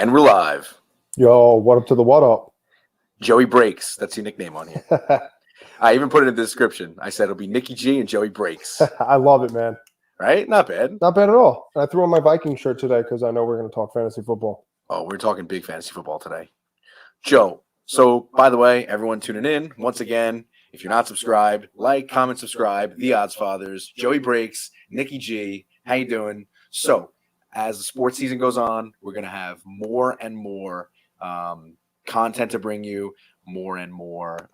And we're live. Yo, what up to the what up? Joey Breaks. That's your nickname on here. I even put it in the description. I said it'll be Nicky G and Joey Breaks. I love it, man. Right? Not bad. Not bad at all. I threw on my Viking shirt today because I know we're going to talk fantasy football. Oh, we're talking big fantasy football today. Joe, so by the way, everyone tuning in, once again, if you're not subscribed, like, comment, subscribe, The Oddsfathers, Joey Breaks, Nicky G. How you doing? So, as the sports season goes on, we're going to have more and more content to bring you, more and more,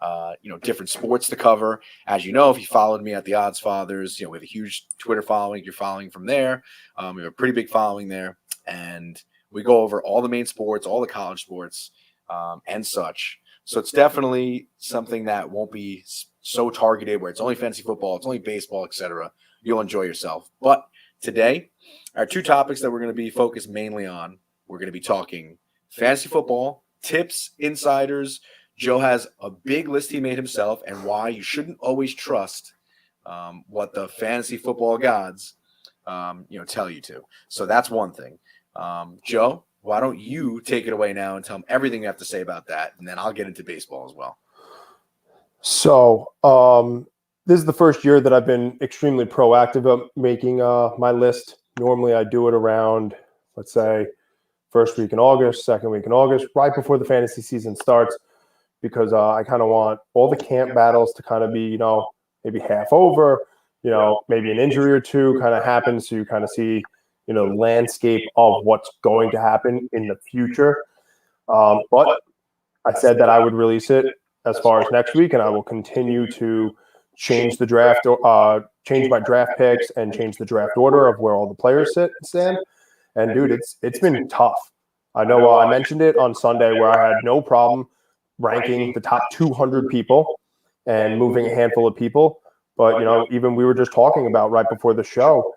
different sports to cover. As you know, if you followed me at the Oddsfathers, we have a huge Twitter following. You're following from there. We have a pretty big following there, and we go over all the main sports, all the college sports, and such. So it's definitely something that won't be so targeted where it's only fantasy football, it's only baseball, etc. You'll enjoy yourself. But today, our two topics that we're going to be focused mainly on, we're going to be talking fantasy football, tips, insiders. Joe has a big list he made himself and why you shouldn't always trust what the fantasy football gods tell you to. So that's one thing. Joe, why don't you take it away now and tell them everything you have to say about that, and then I'll get into baseball as well. So this is the first year that I've been extremely proactive of making my list. Normally I do it around, let's say, first week in August, second week in August, right before the fantasy season starts, because I kind of want all the camp battles to kind of be, maybe half over, maybe an injury or two kind of happens, so you kind of see, the landscape of what's going to happen in the future. But I said that I would release it as far as next week, and I will continue to change the draft, change my draft picks, and change the draft order of where all the players stand. And dude, it's been tough. I know I mentioned it on Sunday where I had no problem ranking the top 200 people and moving a handful of people. But, even we were just talking about right before the show,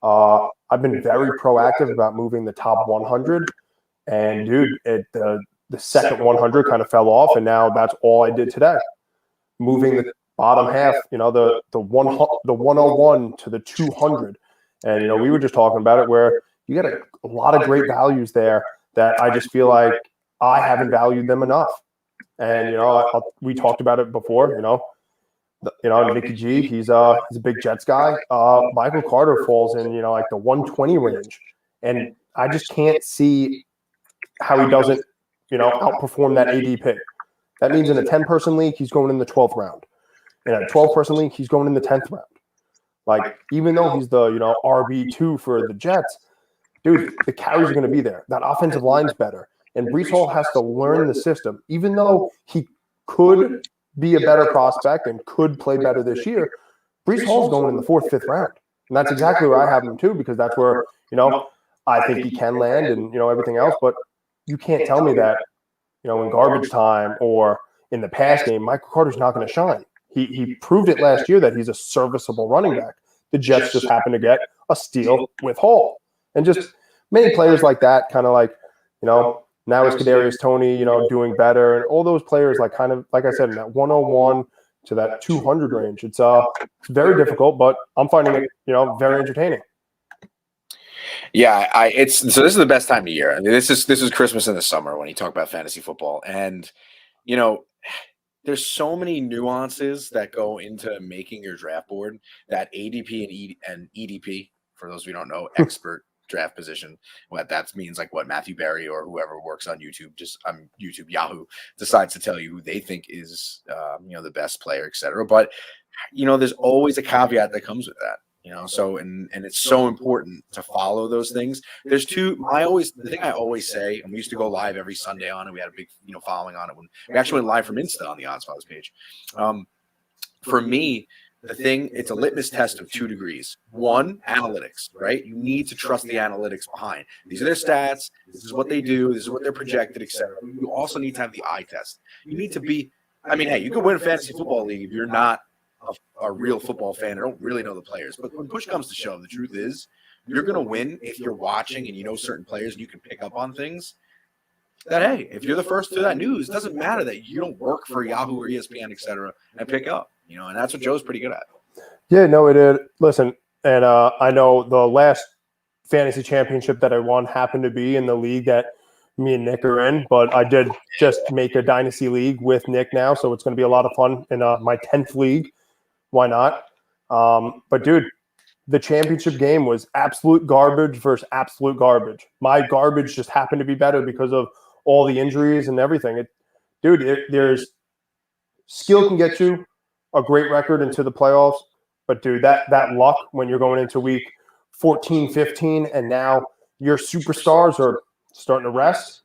I've been very proactive about moving the top 100. And, dude, the second 100 kind of fell off, and now that's all I did today. Moving the bottom half, the 101 to the 200. And, we were just talking about it where you got a lot of great values there that I just feel like I haven't valued them enough. And, we talked about it before, Nicky G, he's a big Jets guy. Michael Carter falls in, like the 120 range. And I just can't see how he doesn't, outperform that AD pick. That means in a 10-person league, he's going in the 12th round. In a 12-person league, he's going in the 10th round. Like, even though he's the, RB2 for the Jets, dude, the carries are going to be there. That offensive line's better. And Breece Hall has to learn the system. Even though he could be a better prospect and could play better this year, Breece Hall's going in the 4th, 5th round. And that's exactly where I have him too, because that's where, I think he can land and, everything else. But you can't tell me that, in garbage time or in the pass game, Michael Carter's not going to shine. He proved it last year that he's a serviceable running back. The Jets just happen to get a steal with Hall. And just many players like that, kind of like, now is Kadarius Toney, doing better, and all those players, like kind of like I said, in that 101 to that 200 range. It's very difficult, but I'm finding it, very entertaining. Yeah, so this is the best time of year. I mean, this is Christmas in the summer when you talk about fantasy football, and there's so many nuances that go into making your draft board. That ADP and EDP, for those who don't know, expert draft position, what that means, like what Matthew Berry or whoever works on YouTube, Yahoo, decides to tell you who they think is the best player, etc. But there's always a caveat that comes with that. So and it's so important to follow those things. There's the thing I always say, and we used to go live every Sunday on it. We had a big following on it when we actually went live from Insta on the Oddsfathers page. For me, it's a litmus test of 2 degrees. 1, analytics, right? You need to trust the analytics behind. These are their stats. This is what they do. This is what they're projected, etc. You also need to have the eye test. You need to be. I mean, hey, you could win a fantasy football league if you're not a real football fan and don't really know the players. But when push comes to shove, the truth is you're going to win if you're watching and you know certain players and you can pick up on things. That, hey, if you're the first to that news, it doesn't matter that you don't work for Yahoo or ESPN, et cetera, and pick up. And that's what Joe's pretty good at. Yeah, no, it is. Listen, and I know the last fantasy championship that I won happened to be in the league that me and Nick are in, but I did just make a dynasty league with Nick now, so it's going to be a lot of fun in my 10th league. Why not? But dude, the championship game was absolute garbage versus absolute garbage. My garbage just happened to be better because of all the injuries and everything. There's skill can get you a great record into the playoffs, but dude, that luck when you're going into week 14, 15, and now your superstars are starting to rest.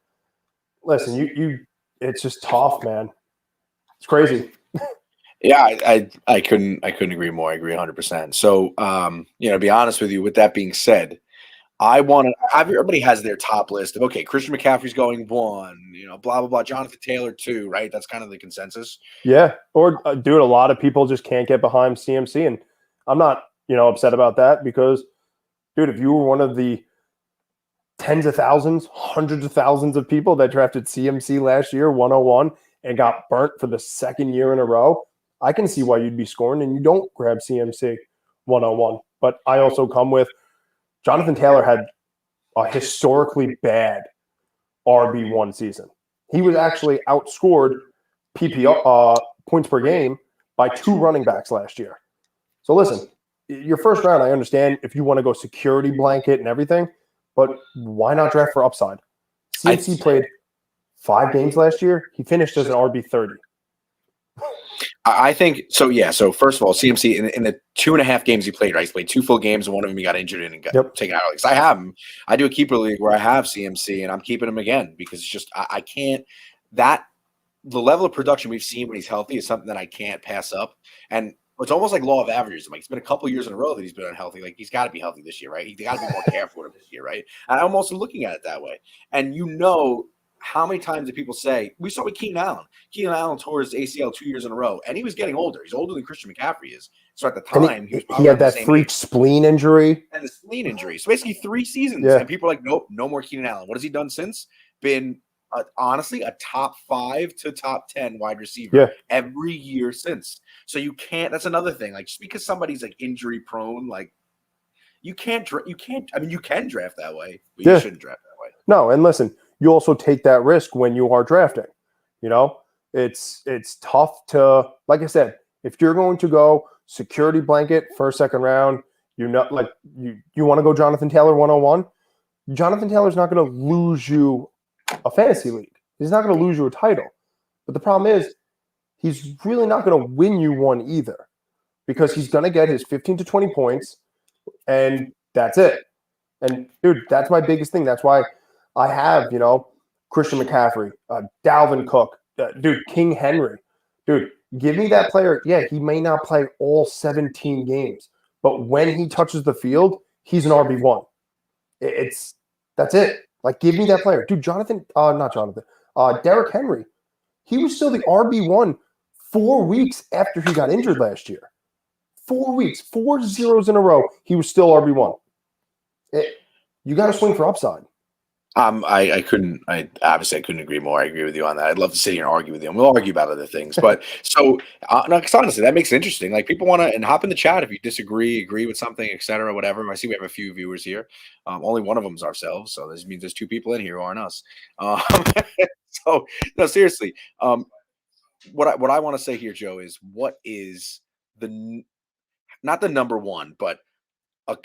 Listen, you it's just tough, man. It's crazy. Yeah, I couldn't agree more. I agree 100%. So, to be honest with you, with that being said, I want to. Everybody has their top list of okay, Christian McCaffrey's going 1, blah blah blah. Jonathan Taylor 2, right? That's kind of the consensus. Yeah, or dude, a lot of people just can't get behind CMC, and I'm not upset about that because, dude, if you were one of the tens of thousands, hundreds of thousands of people that drafted CMC last year, 101, and got burnt for the second year in a row, I can see why you'd be scorned and you don't grab CMC 101. But I also come with Jonathan Taylor had a historically bad RB1 season. He was actually outscored PPR points per game by 2 running backs last year. So listen, your first round, I understand if you want to go security blanket and everything, but why not draft for upside? CMC played 5 games last year. He finished as an RB30. I think so. Yeah. So first of all, CMC in the 2.5 games he played, right? He played 2 full games, and one of them he got injured in and got taken out. Because I have him. I do a keeper league where I have CMC, and I'm keeping him again because it's just I can't. That the level of production we've seen when he's healthy is something that I can't pass up. And it's almost like law of averages. Like it's been a couple years in a row that he's been unhealthy. Like he's got to be healthy this year, right? He's got to be more careful with him this year, right? And I'm also looking at it that way. And how many times do people say we saw with Keenan Allen? Keenan Allen tore his ACL 2 years in a row, and he was getting older. He's older than Christian McCaffrey is. So at the time, he had that freak spleen injury and the spleen injury. So basically 3 seasons, and people are like, nope, no more Keenan Allen. What has he done since? Been honestly a top 5 to top 10 wide receiver every year since. So you can't. That's another thing. Like just because somebody's like injury prone, like you can't. I mean, you can draft that way, but you shouldn't draft that way. No, and listen. You also take that risk when you are drafting. It's tough to, like I said, if you're going to go security blanket first, second round, you want to go Jonathan Taylor 101. Jonathan Taylor's not going to lose you a fantasy league. He's not going to lose you a title. But the problem is he's really not going to win you one either because he's going to get his 15 to 20 points and that's it. And dude, that's my biggest thing. That's why I have, Christian McCaffrey, Dalvin Cook, dude, King Henry. Dude, give me that player. Yeah, he may not play all 17 games, but when he touches the field, he's an RB1. That's it. Like, give me that player. Dude, Derrick Henry. He was still the RB1 4 weeks after he got injured last year. 4 weeks, 4 zeros in a row. He was still RB1. You got to swing for upside. I couldn't agree more. I agree with you on that. I'd love to sit here and argue with you, and we'll argue about other things. But so, because honestly, that makes it interesting. Like people want to, and hop in the chat if you disagree, agree with something, etc., whatever. I see we have a few viewers here. Only one of them is ourselves, so this means there's 2 people in here who aren't us. So no, seriously. What I want to say here, Joe, is what is not the number one, but a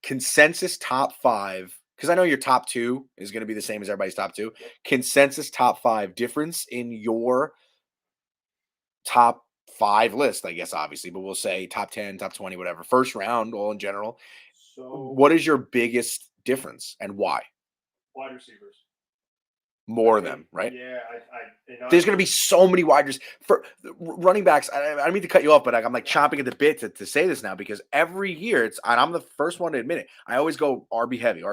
consensus top 5. Because I know your top 2 is going to be the same as everybody's top 2. Consensus top 5 difference in your top 5 list, I guess, obviously. But we'll say top 10, top 20, whatever. First round, all in general. So, what is your biggest difference and why? Wide receivers. More of them, right? Yeah. There's going to be so many wide receivers. For running backs, I don't mean to cut you off, but I'm like chomping at the bit to say this now because every year and I'm the first one to admit it. I always go RB heavy.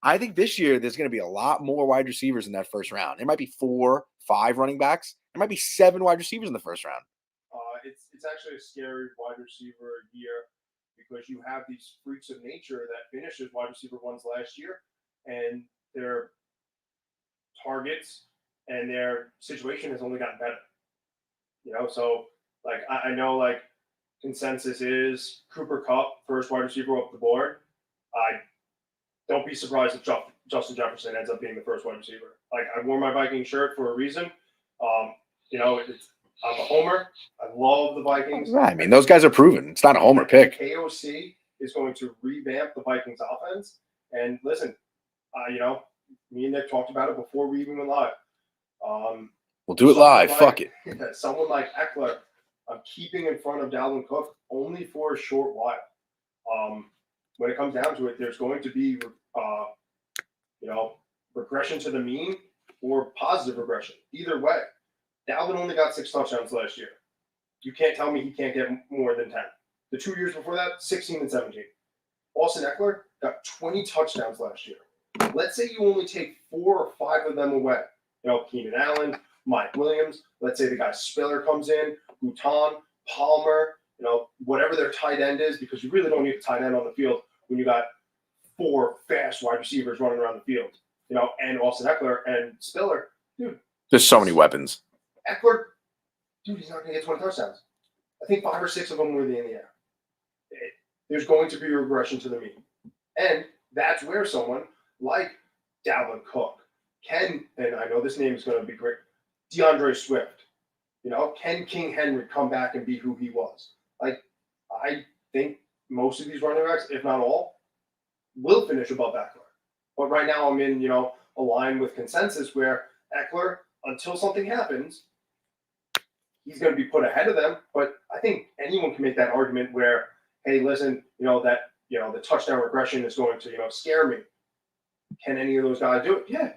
I think this year there's going to be a lot more wide receivers in that first round. It might be 4, 5 running backs. It might be 7 wide receivers in the first round. It's actually a scary wide receiver year because you have these freaks of nature that finished as wide receiver 1s last year, and their targets and their situation has only gotten better. So like I know like consensus is Cooper Kupp, first wide receiver off the board. Don't be surprised if Justin Jefferson ends up being the first wide receiver. Like, I wore my Vikings shirt for a reason. I'm a homer. I love the Vikings. I mean, those guys are proven. It's not a homer pick. KOC is going to revamp the Vikings offense. And listen, me and Nick talked about it before we even went live. We'll do it live. Fuck it. Someone like Eckler, I'm keeping in front of Dalvin Cook only for a short while. When it comes down to it, there's going to be, regression to the mean or positive regression. Either way, Dalvin only got 6 touchdowns last year. You can't tell me he can't get more than 10. The 2 years before that, 16 and 17. Austin Eckler got 20 touchdowns last year. Let's say you only take 4 or 5 of them away. Keenan Allen, Mike Williams. Let's say the guy Spiller comes in, Bouton, Palmer, whatever their tight end is, because you really don't need a tight end on the field when you got 4 fast wide receivers running around the field. And Austin Eckler and Spiller, dude. There's so many weapons. Eckler, dude, he's not going to get 20 touchdowns. I think 5 or 6 of them were in the air. There's going to be a regression to the mean. And that's where someone like Dalvin Cook can, and I know this name is going to be great, DeAndre Swift, can King Henry come back and be who he was? Like, I think most of these running backs, if not all, will finish above Eckler. But right now I'm in, a line with consensus where Eckler, until something happens, he's going to be put ahead of them. But I think anyone can make that argument where, hey, listen, the touchdown regression is going to, scare me. Can any of those guys do it? Yeah.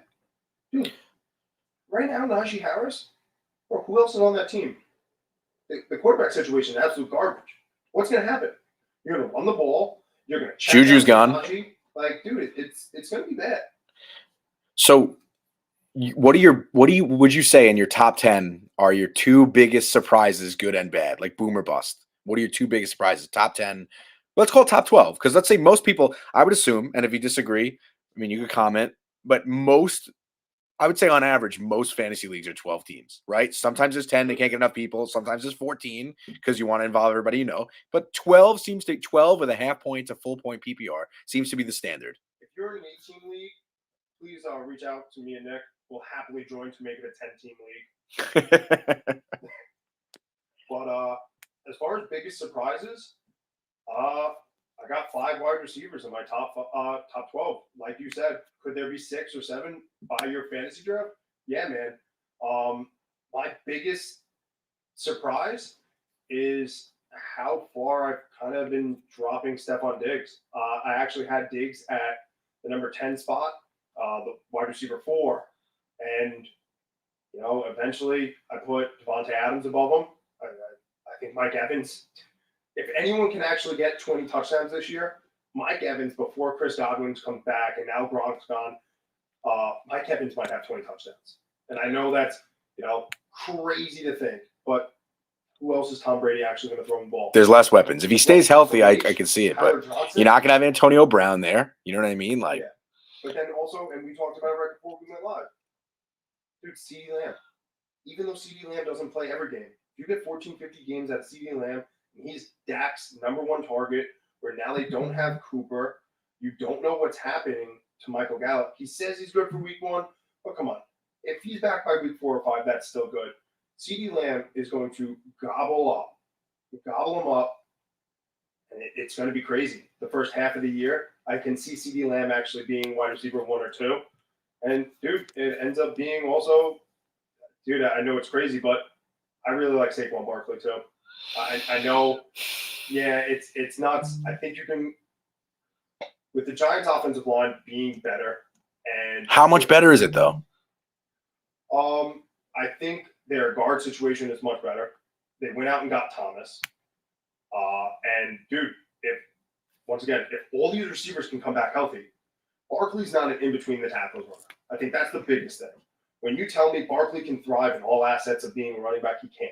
Dude, right now, Najee Harris, or who else is on that team? The quarterback situation is absolute garbage. What's going to happen? You're going to run the ball. You're going to check Juju's gone. Najee. Like, dude, it's going to be bad. So, would you say in your top 10 are your 2 biggest surprises, good and bad, like boom or bust? What are your 2 biggest surprises? Top 10. Let's call it top 12, because let's say most people, I would assume, and if you disagree, I mean, you could comment, but I would say on average, most fantasy leagues are 12 teams, right? Sometimes there's 10, they can't get enough people. Sometimes there's 14 because you want to involve everybody, But 12 with a half point to full point PPR seems to be the standard. If you're in an 18 league, please reach out to me and Nick. We'll happily join to make it a 10-team league. But as far as biggest surprises, I got 5 wide receivers in my top 12. Like you said, could there be 6 or 7 by your fantasy draft? Yeah, man. My biggest surprise is how far I've kind of been dropping Stephon Diggs. I actually had Diggs at the number 10 spot, the wide receiver 4. And, eventually I put Devontae Adams above him. I think Mike Evans, if anyone can actually get 20 touchdowns this year, Mike Evans, before Chris Godwin comes back and now Gronk's gone, Mike Evans might have 20 touchdowns. And I know that's, crazy to think, but who else is Tom Brady actually going to throw him the ball? There's less weapons. If he stays healthy, I can see it, but you're not going to have Antonio Brown there. You know what I mean? Like, yeah. But then also, and we talked about it right before we went live, dude, CeeDee Lamb. Even though CeeDee Lamb doesn't play every game, if you get 14, 50 games out of CeeDee Lamb, and he's Dak's number 1 target, where now they don't have Cooper, you don't know what's happening to Michael Gallup. He says he's good for week 1, but come on. If he's back by week 4 or 5, that's still good. CeeDee Lamb is going to gobble him up, and it's going to be crazy. The first half of the year, I can see CeeDee Lamb actually being wide receiver 1 or 2. And, dude, it ends up being also, dude, I know it's crazy, but I really like Saquon Barkley too. I know, yeah, it's nuts. I think you can, with the Giants' offensive line being better. And how much better is it, though? I think their guard situation is much better. They went out and got Thomas. And, dude, if all these receivers can come back healthy, Barkley's not an in-between the tackles runner. I think that's the biggest thing. When you tell me Barkley can thrive in all assets of being a running back, he can't.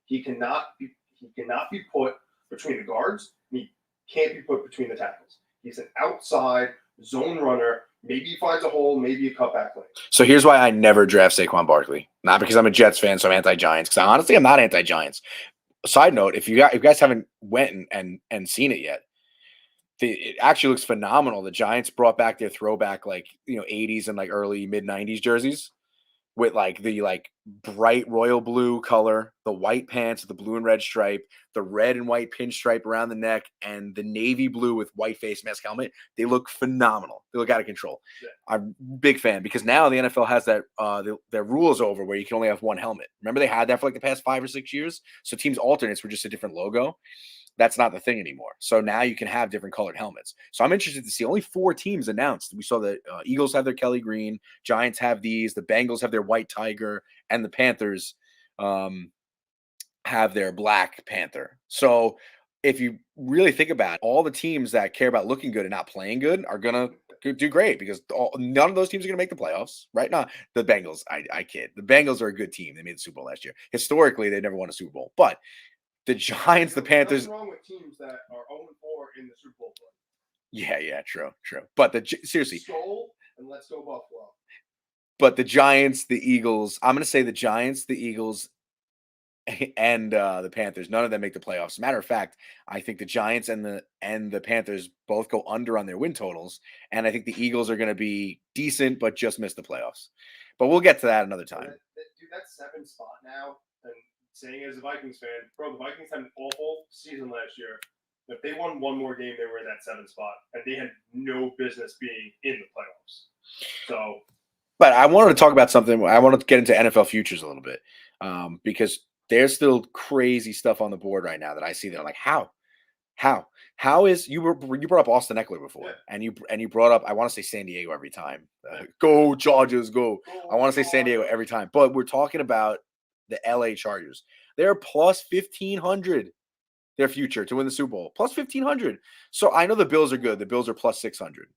He cannot be put between the guards. He can't be put between the tackles. He's an outside zone runner. Maybe he finds a hole, maybe a cutback lane. So here's why I never draft Saquon Barkley. Not because I'm a Jets fan, so I'm anti-Giants. Because honestly, I'm not anti-Giants. Side note, if you guys haven't went and seen it yet, It actually looks phenomenal. The Giants brought back their throwback, like, 80s and like early mid 90s jerseys with like the bright royal blue color, the white pants with the blue and red stripe, the red and white pinstripe around the neck, and the navy blue with white face mask helmet. They look phenomenal. They look out of control. Yeah. I'm a big fan because now the NFL has that their rule is over where you can only have one helmet. Remember they had that for like the past 5 or 6 years? So teams' alternates were just a different logo. That's not the thing anymore. So now you can have different colored helmets. So I'm interested to see only 4 teams announced. We saw the Eagles have their Kelly Green, Giants have these, the Bengals have their White Tiger, and the Panthers have their Black Panther. So if you really think about it, all the teams that care about looking good and not playing good are going to do great because none of those teams are going to make the playoffs. Right now, the Bengals, I kid. The Bengals are a good team. They made the Super Bowl last year. Historically, they never won a Super Bowl. But the Giants, the Panthers. What's wrong with teams that are 0-4 in the Super Bowl play? Yeah, true. But seriously, Skull and let's go Buffalo. But the Giants, the Eagles. I'm going to say the Giants, the Eagles, and the Panthers. None of them make the playoffs. As a matter of fact, I think the Giants and the Panthers both go under on their win totals, and I think the Eagles are going to be decent but just miss the playoffs. But we'll get to that another time. Dude, that's 7th spot now. And saying as a Vikings fan, bro, the Vikings had an awful season last year. If they won one more game, they were in that 7th spot, and they had no business being in the playoffs. So, but I wanted to talk about something. I wanted to get into NFL futures a little bit because there's still crazy stuff on the board right now that I see that I'm like, how is you brought up Austin Eckler before, yeah. and you brought up, I want to say San Diego every time. Go Chargers, go! I want to say San Diego every time, but we're talking about the LA Chargers. They're plus 1,500 their future to win the Super Bowl, plus 1,500. So I know the Bills are good. The Bills are plus 600,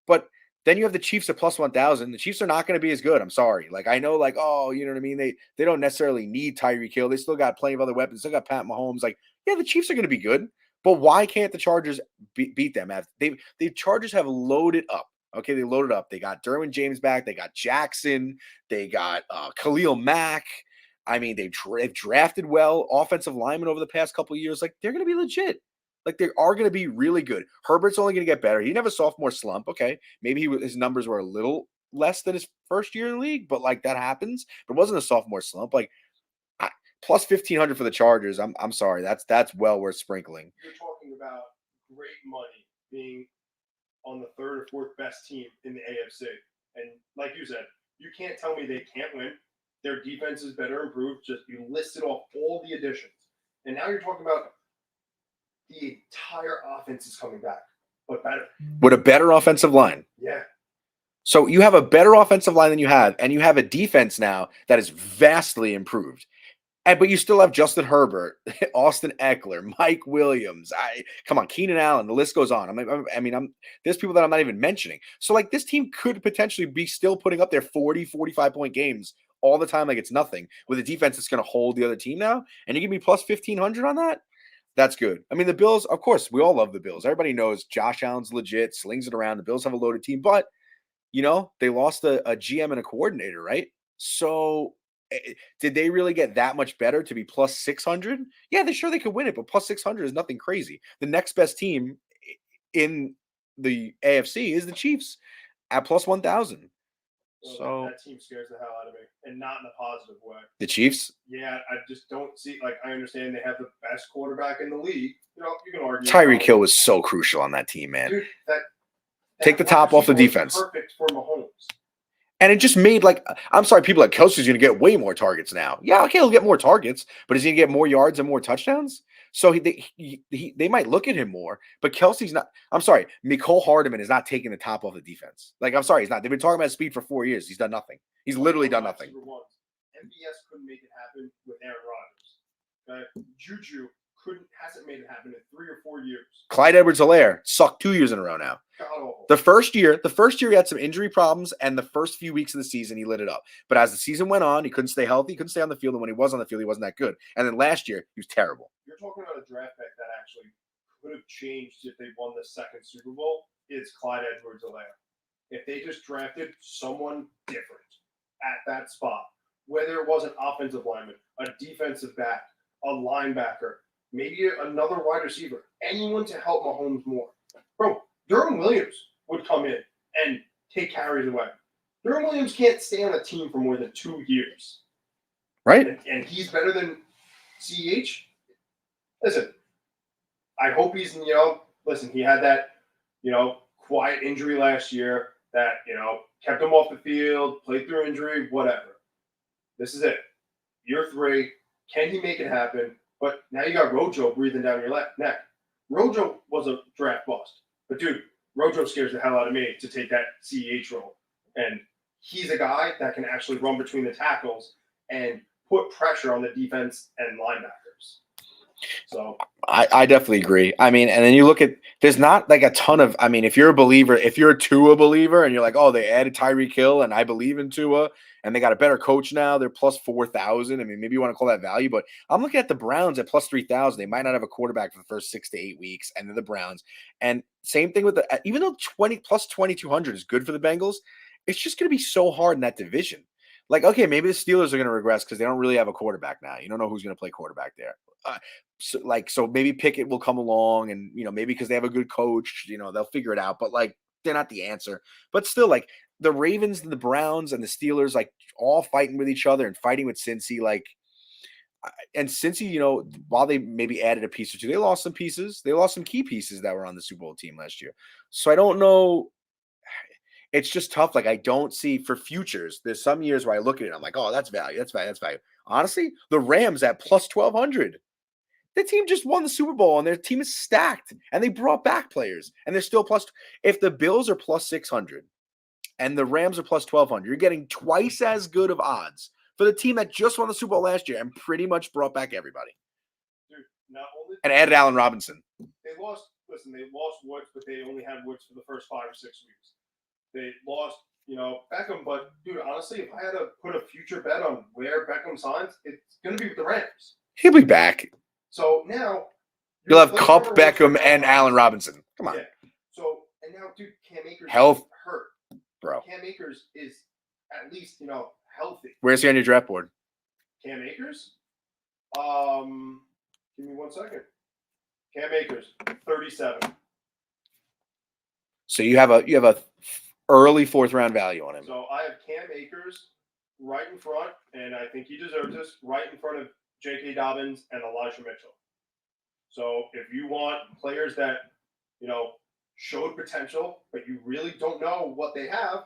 but then you have the Chiefs at plus 1,000. The Chiefs are not going to be as good. I'm sorry. Like, I know, like, oh, you know what I mean? They don't necessarily need Tyreek Hill. They still got plenty of other weapons. They still got Pat Mahomes. Like, yeah, the Chiefs are going to be good, but why can't the Chargers beat them? The Chargers have loaded up. Okay, they loaded up. They got Derwin James back. They got Jackson. They got Khalil Mack. I mean, they've drafted well offensive linemen over the past couple of years. Like, they're going to be legit. Like, they are going to be really good. Herbert's only going to get better. He didn't have a sophomore slump. Okay, maybe his numbers were a little less than his first year in the league, but like that happens. But it wasn't a sophomore slump. Like, plus 1,500 for the Chargers. I'm sorry. That's well worth sprinkling. You're talking about great money being on the 3rd or 4th best team in the AFC, and like you said, you can't tell me they can't win. Their defense is better improved. Just you listed off all the additions. And now you're talking about the entire offense is coming back, but better. With a better offensive line. Yeah. So you have a better offensive line than you have, and you have a defense now that is vastly improved. But you still have Justin Herbert, Austin Eckler, Mike Williams. Come on, Keenan Allen. The list goes on. There's people that I'm not even mentioning. So, like, this team could potentially be still putting up their 40, 45-point games all the time like it's nothing with a defense that's going to hold the other team now. And you give me plus 1,500 on that? That's good. I mean, the Bills, of course, we all love the Bills. Everybody knows Josh Allen's legit, slings it around. The Bills have a loaded team. But, they lost a GM and a coordinator, right? So did they really get that much better to be plus 600? Yeah, they could win it, but plus 600 is nothing crazy. The next best team in the AFC is the Chiefs at plus 1,000. So that team scares the hell out of me, and not in a positive way. The Chiefs? Yeah, I just don't see. Like, I understand they have the best quarterback in the league. You can argue. Tyreek Hill was so crucial on that team, man. Dude, take the top off the defense. Perfect for Mahomes. And it just made, like, I'm sorry, people like Kelsey's going to get way more targets now. Yeah, okay, he'll get more targets, but is he going to get more yards and more touchdowns? So they might look at him more, but Kelsey's not. I'm sorry, Mecole Hardman is not taking the top off the defense. Like, I'm sorry, he's not. They've been talking about speed for 4 years. He's done nothing. He's literally done nothing. MVS couldn't make it happen with Aaron Rodgers. Okay? Juju hasn't made it happen in 3 or 4 years. Clyde Edwards-Helaire sucked 2 years in a row now. The first year he had some injury problems, and the first few weeks of the season he lit it up. But as the season went on, he couldn't stay healthy, he couldn't stay on the field, and when he was on the field, he wasn't that good. And then last year, he was terrible. You're talking about a draft pick that actually could have changed if they won the second Super Bowl. It's Clyde Edwards-Helaire. If they just drafted someone different at that spot, whether it was an offensive lineman, a defensive back, a linebacker, maybe another wide receiver, anyone to help Mahomes more. Bro, Durham Williams would come in and take carries away. Durham Williams can't stay on a team for more than 2 years. Right. And he's better than CEH. Listen, I hope he's, listen, he had that, quiet injury last year that, kept him off the field, played through injury, whatever. This is it. Year 3. Can he make it happen? But now you got Rojo breathing down your neck. Rojo was a draft bust. But, dude, Rojo scares the hell out of me to take that CEH role. And he's a guy that can actually run between the tackles and put pressure on the defense and linebackers. So I definitely agree. I mean, and then you look at, there's not like a ton of, I mean, if you're a Tua believer and you're like, oh, they added Tyreek Hill and I believe in Tua and they got a better coach now, they're plus 4,000. I mean, maybe you want to call that value, but I'm looking at the Browns at plus 3,000. They might not have a quarterback for the first 6 to 8 weeks, and then the Browns. And same thing with even though 20 plus 2,200 is good for the Bengals, it's just going to be so hard in that division. Like, okay, maybe the Steelers are going to regress because they don't really have a quarterback now. You don't know who's going to play quarterback there. So maybe Pickett will come along, and maybe because they have a good coach, they'll figure it out. But like, they're not the answer. But still, like the Ravens and the Browns and the Steelers, like all fighting with each other and fighting with Cincy, like. And Cincy, while they maybe added a piece or two, they lost some pieces. They lost some key pieces that were on the Super Bowl team last year. So I don't know. It's just tough. Like, I don't see for futures. There's some years where I look at it, I'm like, oh, that's value. That's value. That's value. Honestly, the Rams at plus 1,200. The team just won the Super Bowl and their team is stacked and they brought back players and they're still plus. If the Bills are plus 600 and the Rams are plus 1,200, you're getting twice as good of odds for the team that just won the Super Bowl last year and pretty much brought back everybody. Dude, not only and added Allen Robinson. They lost Woods, but they only had Woods for the first 5 or 6 weeks. They lost, Beckham, but dude, honestly, if I had to put a future bet on where Beckham signs, it's going to be with the Rams. He'll be back. So now you'll have Cup, Beckham, and Allen Robinson. Come on. Yeah. So and now, dude, Cam Akers health hurt, bro. Cam Akers is at least healthy. Where's he on your draft board? Cam Akers. Give me 1 second. Cam Akers, 37. So you have a early 4th round value on him. So I have Cam Akers right in front, and I think he deserves this, right in front of J.K. Dobbins and Elijah Mitchell. So if you want players that, showed potential, but you really don't know what they have,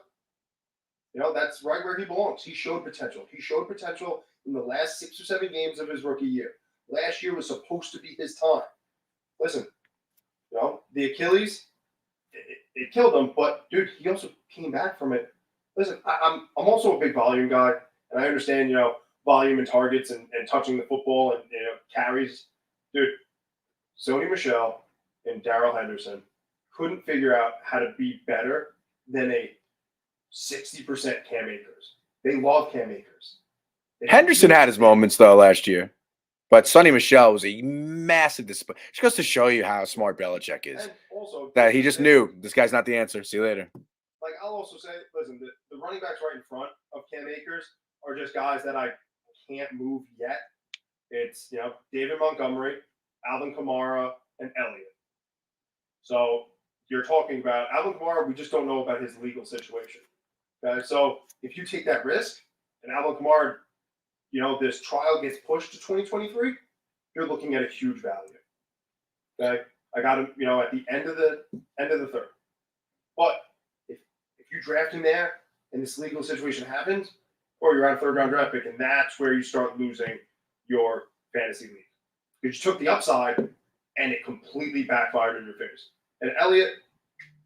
that's right where he belongs. He showed potential. He showed potential in the last 6 or 7 games of his rookie year. Last year was supposed to be his time. Listen, the Achilles, it killed him, but dude, he also came back from it. Listen, I'm also a big volume guy, and I understand, volume and targets and touching the football and carries. Dude, Sony Michel and Darrell Henderson couldn't figure out how to be better than a 60% Cam Akers. They love Cam Akers. Henderson had his moments though last year. But Sonny Michel was a massive display. Just goes to show you how smart Belichick is. And also, that he just knew this guy's not the answer. See you later. Like, I'll also say, listen, the running backs right in front of Cam Akers are just guys that I can't move yet. It's, David Montgomery, Alvin Kamara, and Elliott. So you're talking about Alvin Kamara, we just don't know about his legal situation. Okay? So if you take that risk and Alvin Kamara, this trial gets pushed to 2023, you're looking at a huge value. Okay, I got him, at the end of the 3rd. But if you draft him there and this legal situation happens, or you're on a 3rd round draft pick, and that's where you start losing your fantasy league. Because you took the upside and it completely backfired in your face. And Elliott,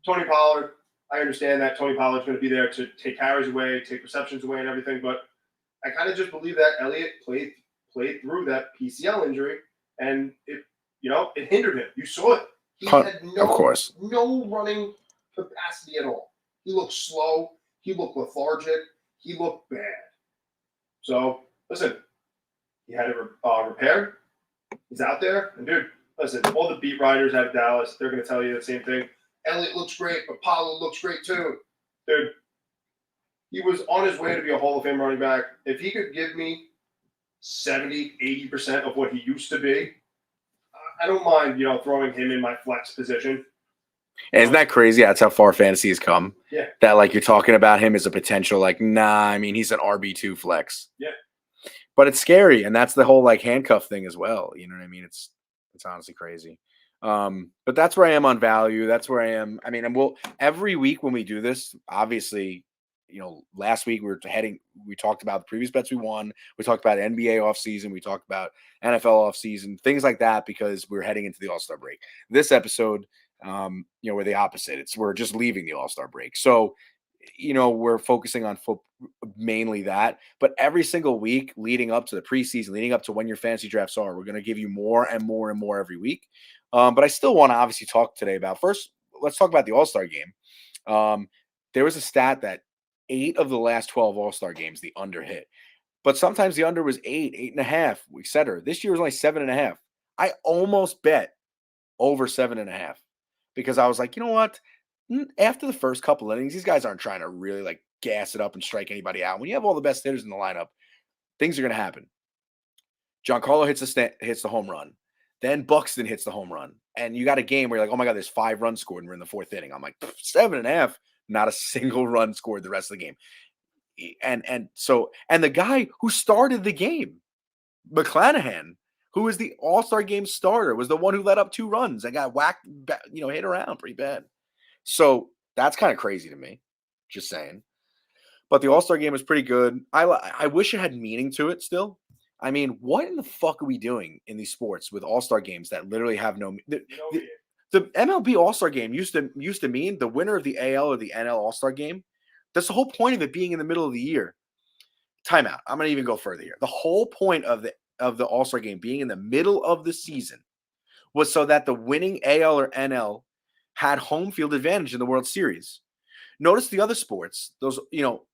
Tony Pollard, I understand that Tony Pollard's going to be there to take carries away, take receptions away, and everything, but I kind of just believe that Elliott played through that PCL injury, and it hindered him. You saw it. He had no running capacity at all. He looked slow. He looked lethargic. He looked bad. So listen, he had it repaired. He's out there, and dude, listen, all the beat writers out of Dallas, they're going to tell you the same thing. Elliott looks great, but Pollard looks great too, dude. He was on his way to be a Hall of Fame running back. If he could give me 70, 80% of what he used to be, I don't mind, throwing him in my flex position And isn't that crazy? That's how far fantasy has come. Yeah. That like you're talking about him as a potential, like, nah, I mean, he's an RB2 flex. Yeah. But it's scary, and that's the whole like handcuff thing as well. You know what I mean? It's honestly crazy. But that's where I am on value. That's where I am. I mean, and we'll every week when we do this, obviously, last week we talked about the previous bets we won. We talked about NBA offseason. We talked about NFL offseason, things like that, because we're heading into the All-Star break. This episode, we're the opposite. We're just leaving the All-Star break. So, we're focusing on mainly that, but every single week leading up to the preseason, leading up to when your fantasy drafts are, we're going to give you more and more and more every week. But I still want to obviously talk today about first. Let's talk about the All-Star game. There was a stat that 8 of the last 12 All-Star games, the under hit, but sometimes the under was 8, 8.5, etc. This year was only 7.5. I almost bet over 7.5 because I was like, you know what? After the first couple innings, these guys aren't trying to really like gas it up and strike anybody out. When you have all the best hitters in the lineup, things are going to happen. Giancarlo hits the home run. Then Buxton hits the home run. And you got a game where you're like, oh my God, there's 5 runs scored and we're in the 4th inning. I'm like, 7.5, not a single run scored the rest of the game. And the guy who started the game, McClanahan, who is the All-Star game starter, was the one who let up 2 runs and got whacked, hit around pretty bad. So that's kind of crazy to me, just saying. But the All-Star game was pretty good. I wish it had meaning to it still. I mean, what in the fuck are we doing in these sports with All-Star games that literally have no the MLB All-Star game used to mean the winner of the AL or the NL All-Star game. That's the whole point of it being in the middle of the year. Timeout. I'm going to even go further here. The whole point of the All-Star game being in the middle of the season was so that the winning AL or NL had home field advantage in the World Series. Notice the other sports, those,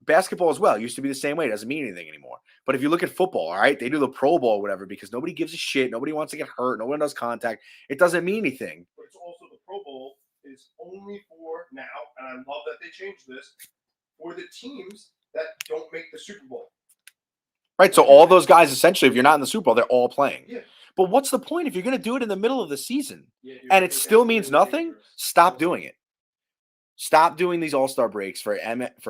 basketball as well used to be the same way. It doesn't mean anything anymore. But if you look at football, all right, they do the Pro Bowl or whatever because nobody gives a shit. Nobody wants to get hurt. No one does contact. It doesn't mean anything. But it's also the Pro Bowl is only for now, and I love that they changed this, for the teams that don't make the Super Bowl. Right, so all those guys, essentially, if you're not in the Super Bowl, they're all playing. Yeah. But what's the point if you're going to do it in the middle of the season and it still means nothing? Stop doing it. Stop doing these All-Star breaks for MLB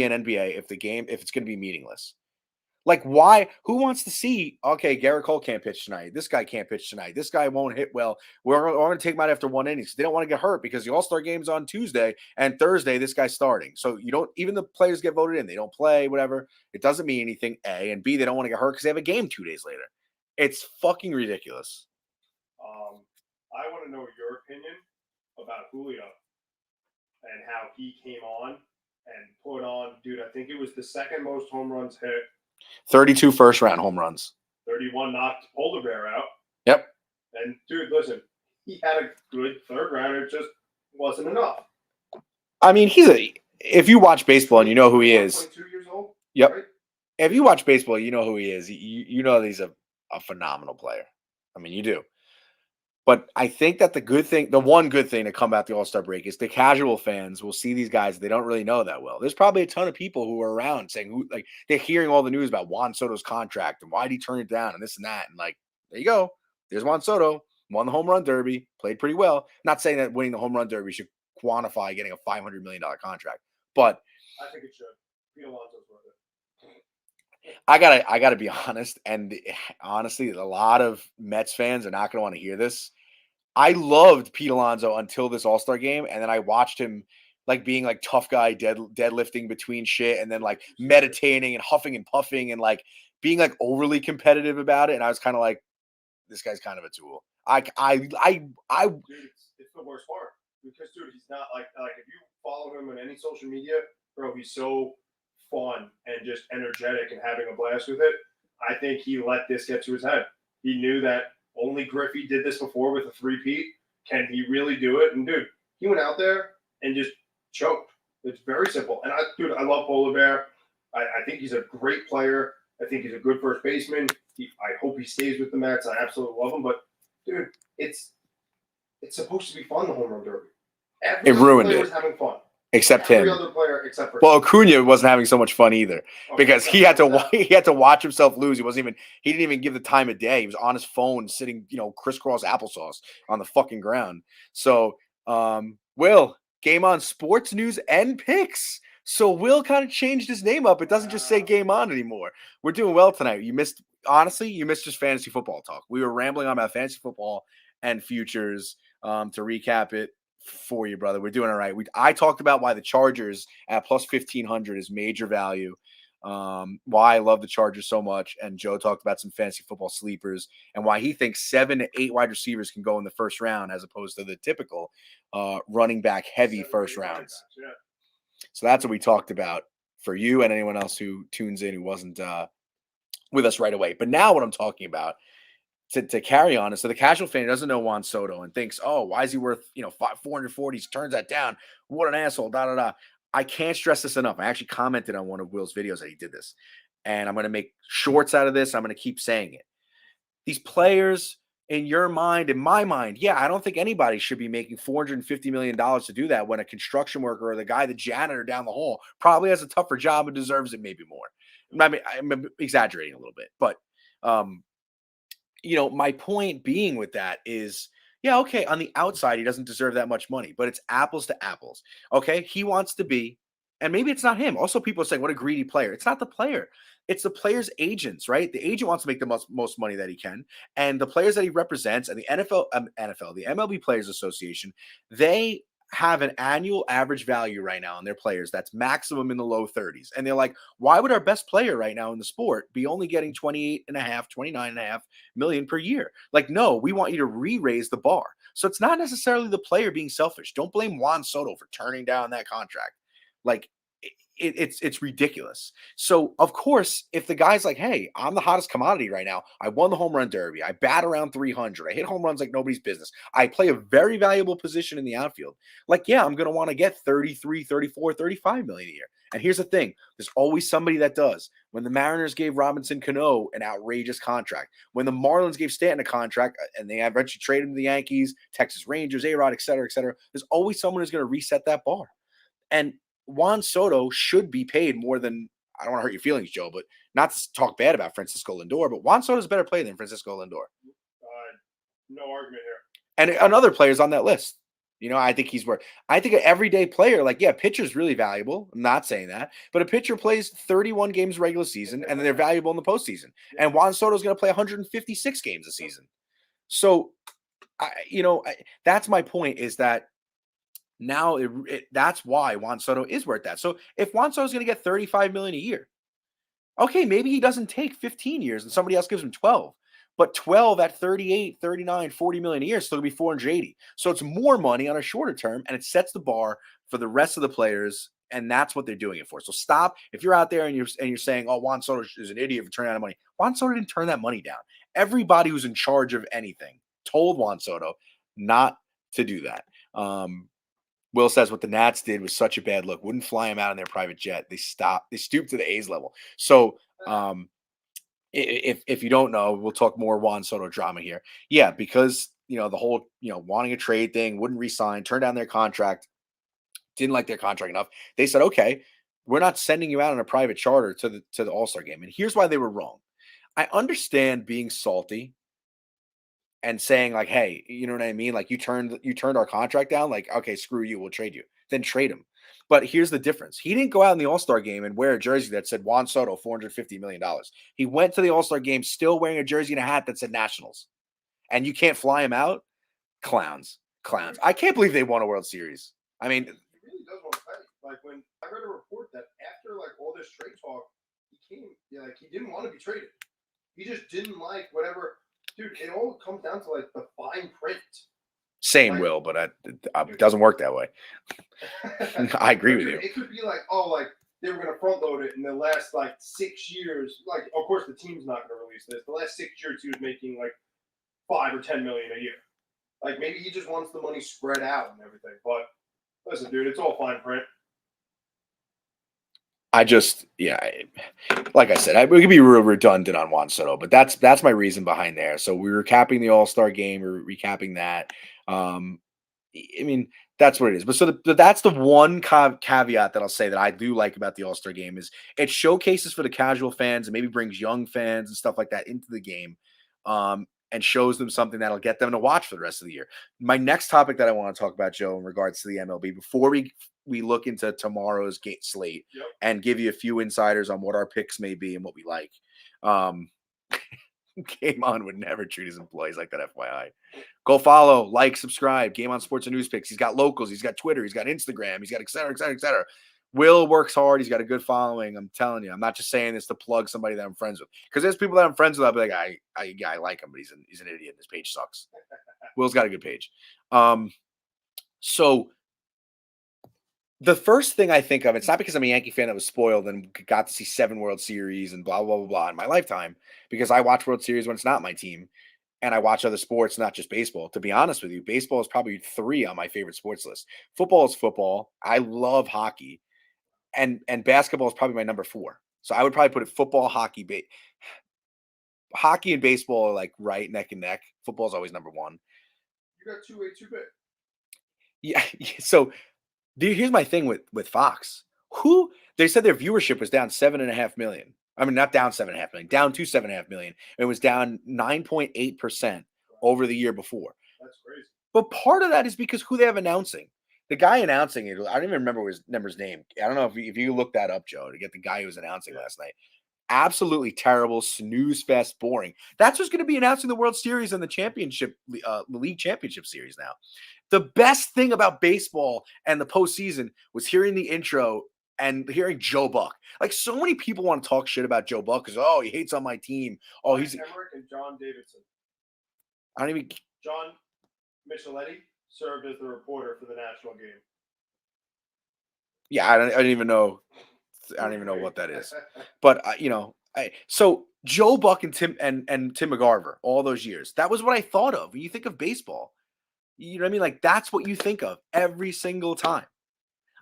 and NBA if it's going to be meaningless. Like, why? Who wants to see, okay, Garrett Cole can't pitch tonight. This guy can't pitch tonight. This guy won't hit well. We're going to take him out after 1 inning. They don't want to get hurt because the All-Star game's on Tuesday and Thursday, this guy's starting. So even the players get voted in. They don't play, whatever. It doesn't mean anything, A. And B, they don't want to get hurt because they have a game 2 days later. It's fucking ridiculous. I want to know your opinion about Julio and how he came on and put on, dude, I think it was the 2nd most home runs hit. 32 first-round home runs. 31 knocked Polar Bear out. Yep. And, dude, listen, he had a good 3rd round. It just wasn't enough. I mean, if you watch baseball and you know who he is. 22 years old? Yep. Right? If you watch baseball, you know who he is. You know that he's a phenomenal player. I mean, you do. But I think that the one good thing to come out the All-Star break is the casual fans will see these guys they don't really know that well. There's probably a ton of people who are around saying they're hearing all the news about Juan Soto's contract and why did he turn it down and this and that. And there you go. There's Juan Soto, won the home run derby, played pretty well. Not saying that winning the home run derby should quantify getting a $500 million contract, but I think it should. Pete Alonso's worth it. I gotta be honest, and honestly, a lot of Mets fans are not gonna want to hear this. I loved Pete Alonso until this All-Star game, and then I watched him being tough guy, deadlifting between shit, and then meditating and huffing and puffing and being overly competitive about it. And I was kind of like, this guy's kind of a tool. Dude, it's the worst part because, dude, he's not like if you follow him on any social media, bro, he's so fun and just energetic and having a blast with it. I think he let this get to his head. He knew that only Griffey did this before with a 3-peat. Can he really do it? And, dude, he went out there and just choked. It's very simple. And, I love Polar Bear. I think he's a great player. I think he's a good first baseman. I hope he stays with the Mets. I absolutely love him. But, dude, it's supposed to be fun, the home run derby. It ruined it. Was having fun. Except Every him. other player except for Well, Acuna wasn't having so much fun either because he had to watch himself lose. He didn't even give the time of day. He was on his phone sitting, crisscross applesauce on the fucking ground. So Will, Game On Sports News and Picks. So Will kind of changed his name up. It doesn't just say Game On anymore. We're doing well tonight. You missed just fantasy football talk. We were rambling on about fantasy football and futures. To recap it for you, brother, we're doing all right. I talked about why the Chargers at plus 1,500 is major value. Why I love the Chargers so much. And Joe talked about some fantasy football sleepers and why he thinks 7 to 8 wide receivers can go in the first round as opposed to the typical running back heavy first rounds. So that's what we talked about for you and anyone else who tunes in who wasn't with us right away. But now what I'm talking about to carry on is so the casual fan doesn't know Juan Soto and thinks, oh, why is he worth 440? Turns that down. What an asshole. Da da da. I can't stress this enough. I actually commented on one of Will's videos that he did this, and I'm going to make shorts out of this. I'm going to keep saying it. These players, in your mind, in my mind, yeah, I don't think anybody should be making $450 million to do that when a construction worker or the janitor down the hall probably has a tougher job and deserves it maybe more. I mean, I'm exaggerating a little bit, but my point being with that is, yeah, okay, on the outside, he doesn't deserve that much money, but it's apples to apples. Okay, he wants to be, and maybe it's not him. Also, people are saying, what a greedy player. It's not the player. It's the player's agents, right? The agent wants to make the most money that he can. And the players that he represents and the the MLB Players Association, they have an annual average value right now on their players that's maximum in the low 30s. And they're like, why would our best player right now in the sport be only getting 29.5 million per year? Like, no, we want you to re-raise the bar. So it's not necessarily the player being selfish. Don't blame Juan Soto for turning down that contract. Like, it's ridiculous. So of course, if the guy's like, hey, I'm the hottest commodity right now. I won the home run derby. I bat around 300. I hit home runs like nobody's business. I play a very valuable position in the outfield. Like, yeah, I'm going to want to get 33, 34, 35 million a year. And here's the thing. There's always somebody that does. When the Mariners gave Robinson Cano an outrageous contract, when the Marlins gave Stanton a contract and they eventually traded him to the Yankees, Texas Rangers, A-Rod, et cetera, there's always someone who's going to reset that bar. And Juan Soto should be paid more than, I don't want to hurt your feelings, Joe, but not to talk bad about Francisco Lindor, but Juan Soto's a better player than Francisco Lindor. No argument here. And another player's on that list. I think I think an everyday player, like, yeah, pitcher's really valuable. I'm not saying that, but a pitcher plays 31 games regular season and they're valuable in the postseason. And Juan Soto's going to play 156 games a season. So, that's my point is that now that's why Juan Soto is worth that. So if Juan Soto is going to get 35 million a year, okay, maybe he doesn't take 15 years and somebody else gives him 12. But 12 at 38, 39, 40 million a year is still going to be 480. So it's more money on a shorter term, and it sets the bar for the rest of the players, and that's what they're doing it for. So stop. If you're out there and you're saying, oh, Juan Soto is an idiot for turning down money. Juan Soto didn't turn that money down. Everybody who's in charge of anything told Juan Soto not to do that. Will says what the Nats did was such a bad look. Wouldn't fly him out in their private jet. They stooped to the A's level. So if you don't know, we'll talk more Juan Soto drama here. Yeah, because the whole wanting a trade thing, wouldn't resign, turned down their contract, didn't like their contract enough. They said, okay, we're not sending you out on a private charter to the All-Star game. And here's why they were wrong. I understand being salty and saying like, hey, you know what I mean? Like you turned our contract down. Like, okay, screw you. We'll trade you. Then trade him. But here's the difference. He didn't go out in the All-Star game and wear a jersey that said Juan Soto, $450 million. He went to the All-Star game still wearing a jersey and a hat that said Nationals. And you can't fly him out? Clowns. I can't believe they won a World Series. I mean, he really does want to play. Like when I read a report that after like all this trade talk, he didn't want to be traded. He just didn't like whatever. Dude, it all comes down to like the fine print. Same, Will, but it doesn't work that way. I agree with you. It could be like, they were going to front load it in the last 6 years. Like, of course, the team's not going to release this. The last 6 years, he was making like 5 or 10 million a year. Like maybe he just wants the money spread out and everything. But listen, dude, it's all fine print. Like I said, we could be real redundant on Juan Soto, but that's my reason behind there. So we were recapping the All-Star game, we're recapping that. I mean, that's what it is. But that's the one caveat that I'll say that I do like about the All-Star game is it showcases for the casual fans and maybe brings young fans and stuff like that into the game. and shows them something that'll get them to watch for the rest of the year. My next topic that I want to talk about, Joe, in regards to the MLB, before we look into tomorrow's gate slate and give you a few insiders on what our picks may be and what we like. Game On would never treat his employees like that, FYI. Go follow, like, subscribe. Game On Sports and News Picks. He's got locals. He's got Twitter. He's got Instagram. He's got et cetera, et cetera, et cetera. Will works hard. He's got a good following. I'm telling you. I'm not just saying this to plug somebody that I'm friends with. Because there's people that I'm friends with. I'll be like, I like him, but he's an idiot. His page sucks. Will's got a good page. So the first thing I think of, it's not because I'm a Yankee fan that was spoiled and got to see 7 World Series and blah, blah, blah, blah in my lifetime, because I watch World Series when it's not my team, and I watch other sports, not just baseball. To be honest with you, baseball is probably 3 on my favorite sports list. Football is football. I love hockey, and basketball is probably my number 4. So I would probably put it football, hockey, hockey and baseball are like right neck and neck. Football is always number 1. You got 2 bit. Yeah. So here's my thing with Fox. They said their viewership was down 7.5 million. I mean, not down 7.5 million, down to 7.5 million. It was down 9.8% over the year before. That's crazy. But part of that is because who they have announcing. The guy announcing it, I don't even remember his name. I don't know if you look that up, Joe, to get the guy who was announcing last night. Absolutely terrible, snooze fest, boring. That's who's going to be announcing the World Series and the championship, league championship series now. The best thing about baseball and the postseason was hearing the intro and hearing Joe Buck. Like, so many people want to talk shit about Joe Buck because, he hates on my team. Oh, he's Emmerich and John Davidson. I don't even. John Micheletti served as the reporter for the national game. Yeah, I don't even know. I don't even know what that is. But so Joe Buck and Tim McGarver all those years. That was what I thought of when you think of baseball. You know what I mean? Like, that's what you think of every single time.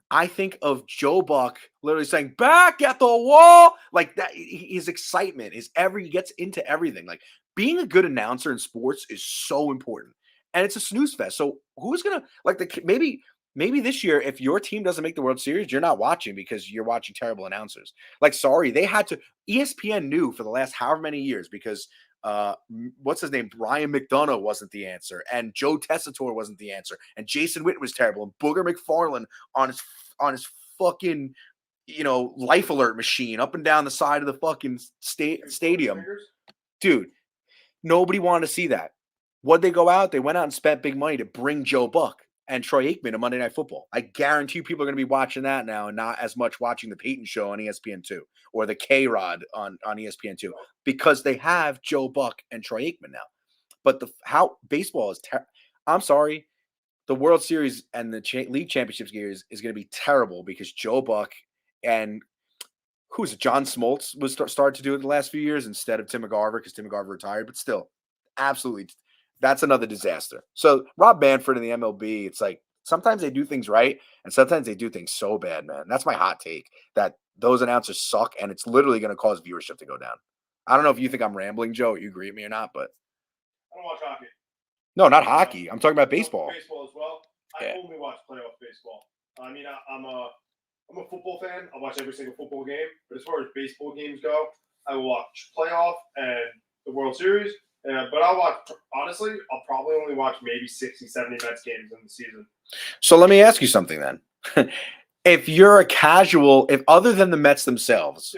I think of Joe Buck literally saying, "Back at the wall," like that. His excitement is he gets into everything. Like, being a good announcer in sports is so important, and it's a snooze fest. So who's gonna maybe this year, if your team doesn't make the World Series, you're not watching because you're watching terrible announcers. Like, sorry, they had to. ESPN knew for the last however many years because what's his name? Brian McDonough wasn't the answer, and Joe Tessitore wasn't the answer, and Jason Witten was terrible, and Booger McFarland on his fucking life alert machine up and down the side of the fucking stadium. Dude, nobody wanted to see that. What'd they go out? They went out and spent big money to bring Joe Buck and Troy Aikman to Monday Night Football. I guarantee you people are going to be watching that now and not as much watching the Peyton Show on ESPN2 or the K-Rod on ESPN2 because they have Joe Buck and Troy Aikman now. But how baseball is I'm sorry. The World Series and the league championship series is going to be terrible because Joe Buck and who's it? John Smoltz was started to do it the last few years instead of Tim McGarver because Tim McGarver retired. But still, absolutely, that's another disaster. So Rob Manfred in the MLB, it's like sometimes they do things right and sometimes they do things so bad, man. That's my hot take, that those announcers suck and it's literally going to cause viewership to go down. I don't know if you think I'm rambling, Joe. You agree with me or not? But I don't watch hockey. No, not hockey. I'm talking about baseball. Baseball as well. I only watch playoff baseball. I mean, I'm a football fan. I watch every single football game. But as far as baseball games go, I will watch playoff and the World Series. But I'll probably only watch maybe 60, 70 Mets games in the season. So let me ask you something then. If you're a casual, if other than the Mets themselves,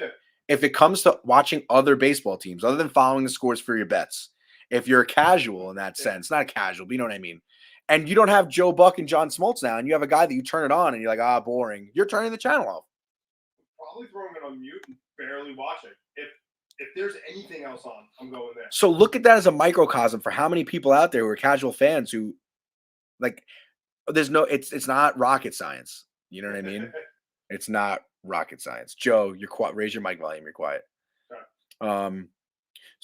if it comes to watching other baseball teams, other than following the scores for your bets, if you're a casual in that sense, not a casual, but you know what I mean, and you don't have Joe Buck and John Smoltz now, and you have a guy that you turn it on and you're like, boring, you're turning the channel off. Probably throwing it on mute and barely watching. If there's anything else on, I'm going there. So look at that as a microcosm for how many people out there who are casual fans who, like, it's not rocket science. You know what I mean? It's not rocket science. Joe, you're quiet. Raise your mic volume. You're quiet. Okay.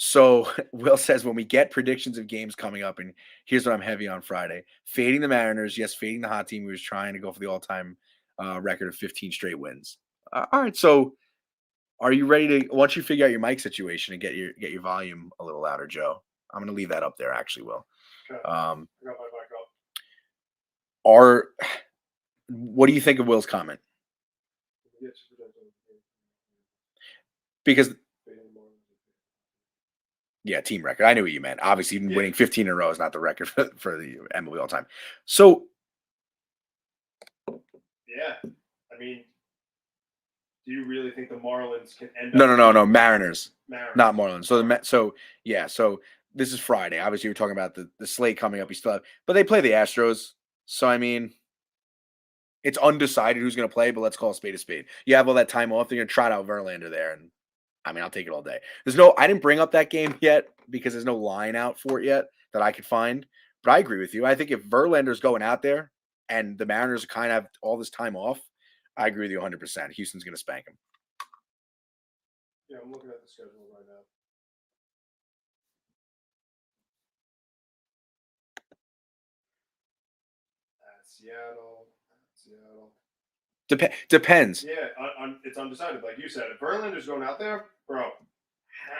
So Will says, when we get predictions of games coming up, and here's what I'm heavy on Friday: fading the Mariners. Yes, fading the hot team who was trying to go for the all-time record of 15 straight wins. All right. So are you ready to, once you figure out your mic situation and get your volume a little louder, Joe? I'm going to leave that up there, actually, Will. Okay. I got my mic up. What do you think of Will's comment? Because Yeah, team record. I knew what you meant. Obviously, even winning 15 in a row is not the record for the MLB all time. So, yeah, I mean, do you really think the Marlins can end no, up? no, no, no, Mariners, Mariners. not Marlins. So this is Friday. Obviously, you're talking about the slate coming up. You still have, but they play the Astros. So I mean, it's undecided who's going to play. But let's call a spade a spade. You have all that time off. They're going to trot out Verlander there, and I mean, I'll take it all day. I didn't bring up that game yet because there's no line out for it yet that I could find. But I agree with you. I think if Verlander's going out there and the Mariners kind of have all this time off, I agree with you 100%. Houston's going to spank him. Yeah, I'm looking at the schedule right now. Seattle. Depends. Yeah, it's undecided. Like you said, if Verlander's going out there, bro,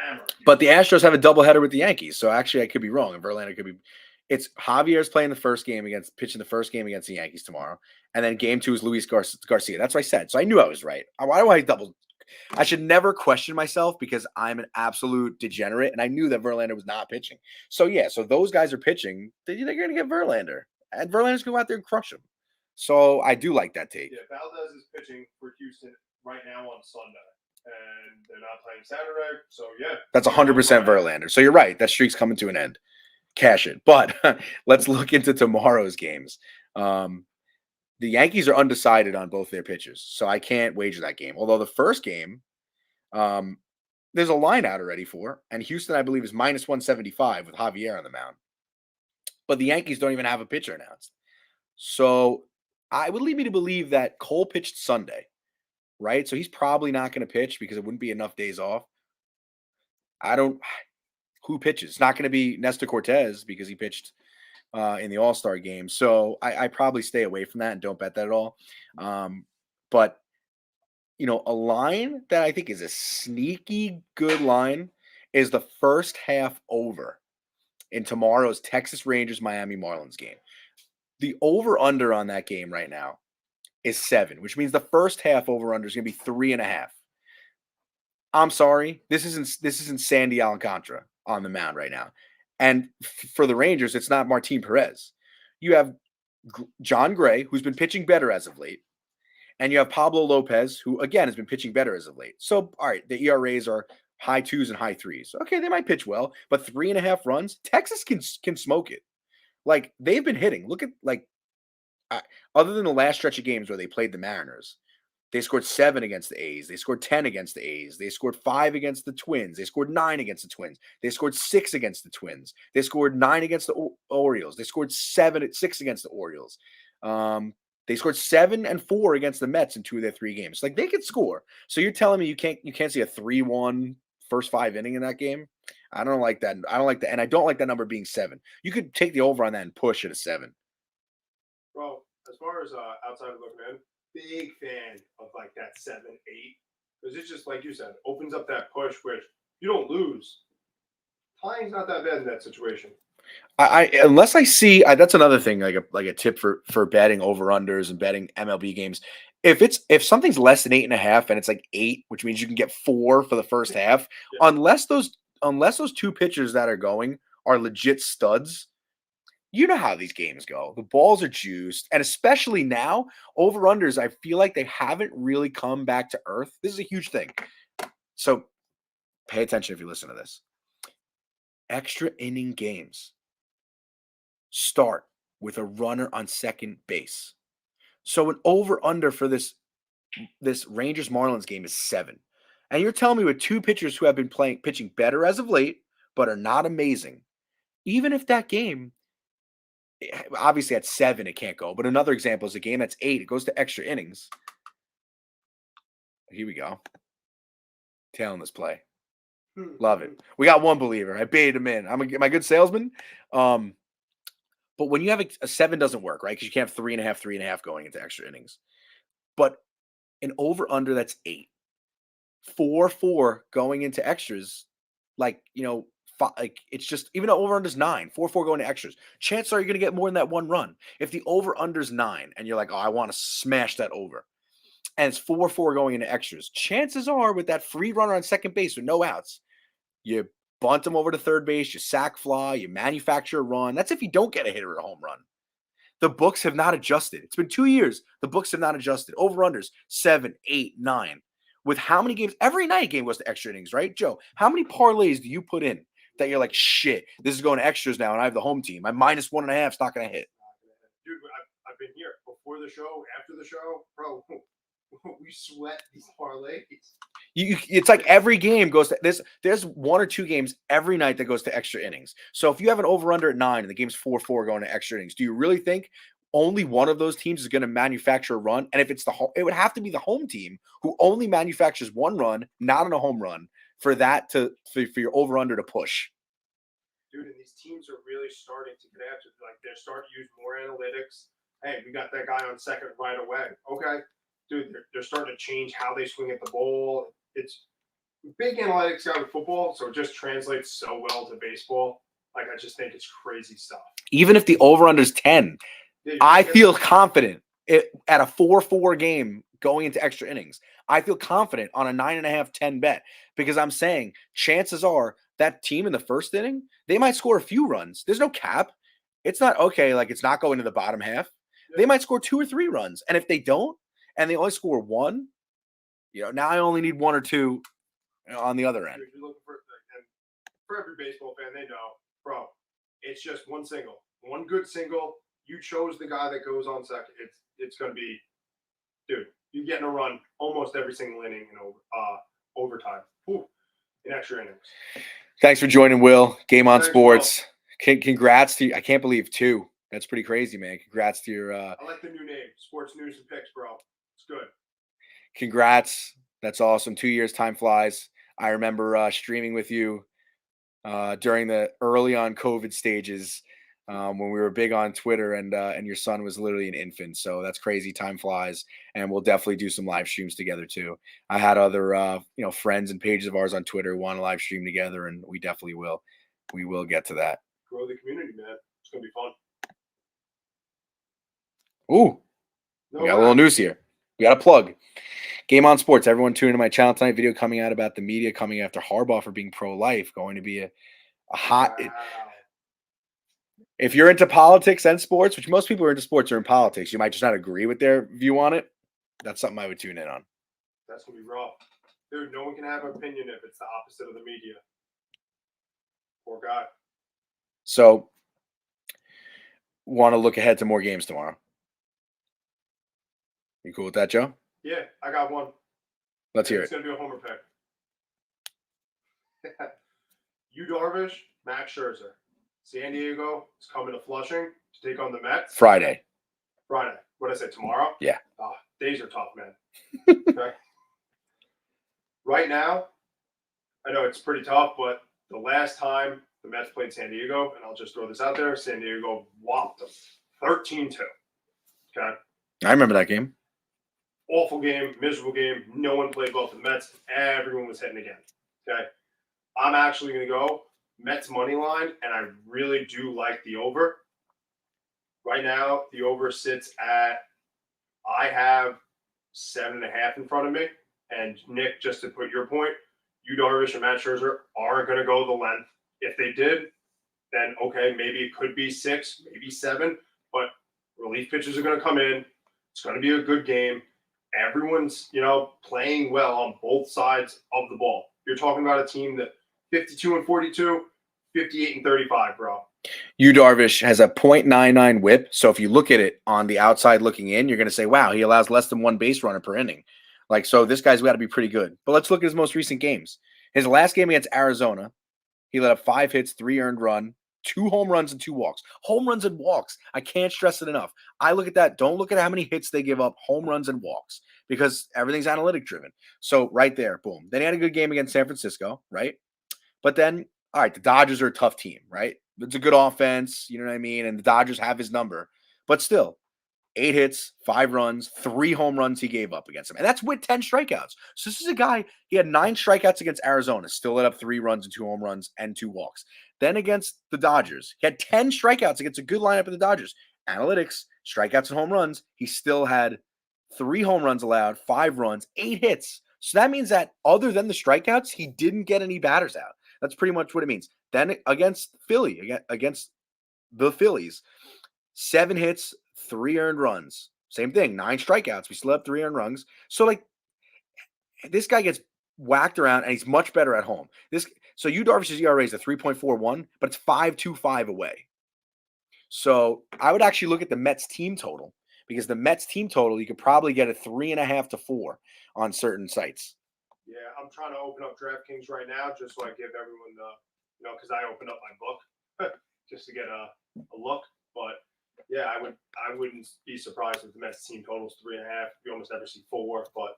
hammer. But the Astros have a doubleheader with the Yankees, so actually I could be wrong. And Verlander could be. It's Javier's pitching the first game against the Yankees tomorrow, and then game 2 is Luis Garcia. That's what I said. So I knew I was right. Why do I double? I should never question myself because I'm an absolute degenerate, and I knew that Verlander was not pitching. So yeah, so those guys are pitching. They're going to get Verlander, and Verlander's going to go out there and crush him. So I do like that take. Yeah, Valdez is pitching for Houston right now on Sunday, and they're not playing Saturday. So yeah, that's 100% Verlander. So you're right. That streak's coming to an end. Cash it. But let's look into tomorrow's games. The Yankees are undecided on both their pitchers, so I can't wager that game. Although the first game, there's a line out already for, and Houston, I believe, is minus 175 with Javier on the mound. But the Yankees don't even have a pitcher announced. So I would lead me to believe that Cole pitched Sunday, right? So he's probably not going to pitch because it wouldn't be enough days off. Who pitches? It's not going to be Nestor Cortez because he pitched in the All-Star game. So I probably stay away from that and don't bet that at all. But, a line that I think is a sneaky good line is the first half over in tomorrow's Texas Rangers Miami Marlins game. The over-under on that game right now is 7, which means the first half over-under is going to be 3.5. I'm sorry. This isn't Sandy Alcantara on the mound right now. And for the Rangers, it's not Martin Perez. You have John Gray, who's been pitching better as of late. And you have Pablo Lopez, who, again, has been pitching better as of late. So, all right, the ERAs are high 2s and high 3s. Okay, they might pitch well, but 3.5 runs, Texas can smoke it. Like, they've been hitting. Look at, other than the last stretch of games where they played the Mariners, they scored 7 against the A's. They scored 10 against the A's. They scored 5 against the Twins. They scored 9 against the Twins. They scored 6 against the Twins. They scored 9 against the Orioles. They scored 6 against the Orioles. They scored 7 and 4 against the Mets in 2 of their 3 games. Like, they could score. So you're telling me you can't see a 3-1 first 5 inning in that game? I don't like that. I don't like that, and I don't like that number being 7. You could take the over on that and push it to 7. Well, as far as outside of looking in, big fan of that 7-8 because it's just like you said, opens up that push which you don't lose. Tying's not that bad in that situation. Unless I see that's another thing, like a tip for betting over unders and betting MLB games. If something's less than 8.5 and it's 8, which means you can get 4 for the first half, yeah. unless those 2 pitchers that are going are legit studs. You know how these games go. The balls are juiced, and especially now, over-unders, I feel like they haven't really come back to earth. This is a huge thing. So pay attention if you listen to this. Extra inning games start with a runner on second base. So an over-under for this Rangers-Marlins game is 7. And you're telling me with 2 pitchers who have been pitching better as of late, but are not amazing, even if that game, obviously at 7 it can't go, but another example is a game that's 8, it goes to extra innings. Here we go. Tailing this play. Love it. We got one believer. I baited him in. Am I a good salesman? But when you have a 7 doesn't work, right? Because you can't have 3.5 going into extra innings. But an over under that's 8. 4-4 going into extras, it's just, even though over under's 9, 4-4 going to extras, chances are you're going to get more than that one run. If the over under's 9 and you're like, oh, I want to smash that over, and it's 4-4 going into extras, chances are with that free runner on second base with no outs, you bunt them over to third base, you sack fly, you manufacture a run. That's if you don't get a hit or a home run. The books have not adjusted. It's been 2 years. The books have not adjusted. Over-unders, 7, 8, 9. With how many games? Every night a game goes to extra innings, right? Joe, how many parlays do you put in that you're like, shit, this is going to extras now and I have the home team. My -1.5 is not going to hit. Dude, I've been here before the show, after the show, bro. We sweat these parlays. It's like every game goes to this. There's 1 or 2 games every night that goes to extra innings. So if you have an over/under at 9 and the game's 4-4 going to extra innings, do you really think only one of those teams is going to manufacture a run? And if it's it would have to be the home team who only manufactures 1 run, not on a home run, for that for your over/under to push. Dude, and these teams are really starting to get after it. Like, they're starting to use more analytics. Hey, we got that guy on second right away. Okay. Dude, they're starting to change how they swing at the ball. It's big analytics out of football, so it just translates so well to baseball. Like, I just think it's crazy stuff. Even if the over/under is 10, I feel confident at a 4-4 game going into extra innings. I feel confident on a 9.5, 10 bet because I'm saying chances are that team in the first inning, they might score a few runs. There's no cap. It's not okay. Like, it's not going to the bottom half. Yeah. They might score 2 or 3 runs. And if they don't, and they only score 1, now I only need 1 or 2 on the other end. If you're looking for every baseball fan, they know, bro, it's just one single. One good single. You chose the guy that goes on second. It's going to be, dude, you're getting a run almost every single inning in overtime. Whew, in extra innings. Thanks for joining, Will. Game on Sports. Congrats to you. I can't believe 2. That's pretty crazy, man. Congrats to your I like the new name. Sports News and Picks, bro. It's good. Congrats. That's awesome. 2 years, time flies. I remember streaming with you during the early on COVID stages when we were big on Twitter, and your son was literally an infant. So that's crazy. Time flies, and we'll definitely do some live streams together too. I had other friends and pages of ours on Twitter who want to live stream together, and we definitely will. We will get to that. Grow the community, man. It's gonna be fun. Ooh, we got a little news here. We got a plug. Game on Sports. Everyone tune into my channel tonight. Video coming out about the media coming after Harbaugh for being pro-life. Going to be a hot. Wow. If you're into politics and sports, which most people are into sports or in politics, you might just not agree with their view on it. That's something I would tune in on. That's going to be rough. Dude, no one can have an opinion if it's the opposite of the media. Poor guy. So, want to look ahead to more games tomorrow. You cool with that, Joe? Yeah, I got one. Let's hear it. It's going to be a homer pick. Yu Darvish, Max Scherzer. San Diego is coming to Flushing to take on the Mets. Friday. What did I say, tomorrow? Yeah. Days are tough, man. Okay. Right now, I know it's pretty tough, but the last time the Mets played San Diego, and I'll just throw this out there, San Diego whopped them 13-2. Okay. I remember that game. Awful game, miserable game. No one played well for the Mets. Everyone was hitting again. Okay. I'm actually going to go Mets money line, and I really do like the over. Right now, the over sits at, I have 7.5 in front of me. And Nick, just to put your point, Yu Darvish and Matt Scherzer aren't going to go the length. If they did, then okay, maybe it could be 6, maybe 7. But relief pitchers are going to come in. It's going to be a good game. Everyone's, playing well on both sides of the ball. You're talking about a team that 52-42, 58-35, bro. Yu Darvish has a .99 whip. So if you look at it on the outside looking in, you're going to say, wow, he allows less than 1 base runner per inning. So this guy's got to be pretty good. But let's look at his most recent games. His last game against Arizona, he let up 5 hits, 3 earned run, 2 home runs and 2 walks. Home runs and walks. I can't stress it enough. I look at that. Don't look at how many hits they give up, home runs and walks, because everything's analytic driven. So right there, boom. Then he had a good game against San Francisco, right? But then, all right, the Dodgers are a tough team, right? It's a good offense, you know what I mean? And the Dodgers have his number. But still, 8 hits, 5 runs, 3 home runs he gave up against him. And that's with 10 strikeouts. So this is a guy, he had 9 strikeouts against Arizona, still let up 3 runs and 2 home runs and 2 walks. Then against the Dodgers, he had 10 strikeouts against a good lineup of the Dodgers. Analytics, strikeouts and home runs, he still had 3 home runs allowed, 5 runs, 8 hits. So that means that other than the strikeouts, he didn't get any batters out. That's pretty much what it means. Then against against the Phillies, 7 hits, 3 earned runs. Same thing, 9 strikeouts. We still have 3 earned runs. So like this guy gets whacked around and he's much better at home. So Yu Darvish's ERA is a 3.41, but it's 5.25 away. So I would actually look at the Mets team total because the Mets team total, you could probably get a 3.5 to 4 on certain sites. Yeah, I'm trying to open up DraftKings right now just so I give everyone the, because I opened up my book just to get a look. But yeah, I wouldn't be surprised if the Mets team totals 3.5. You almost never see 4, but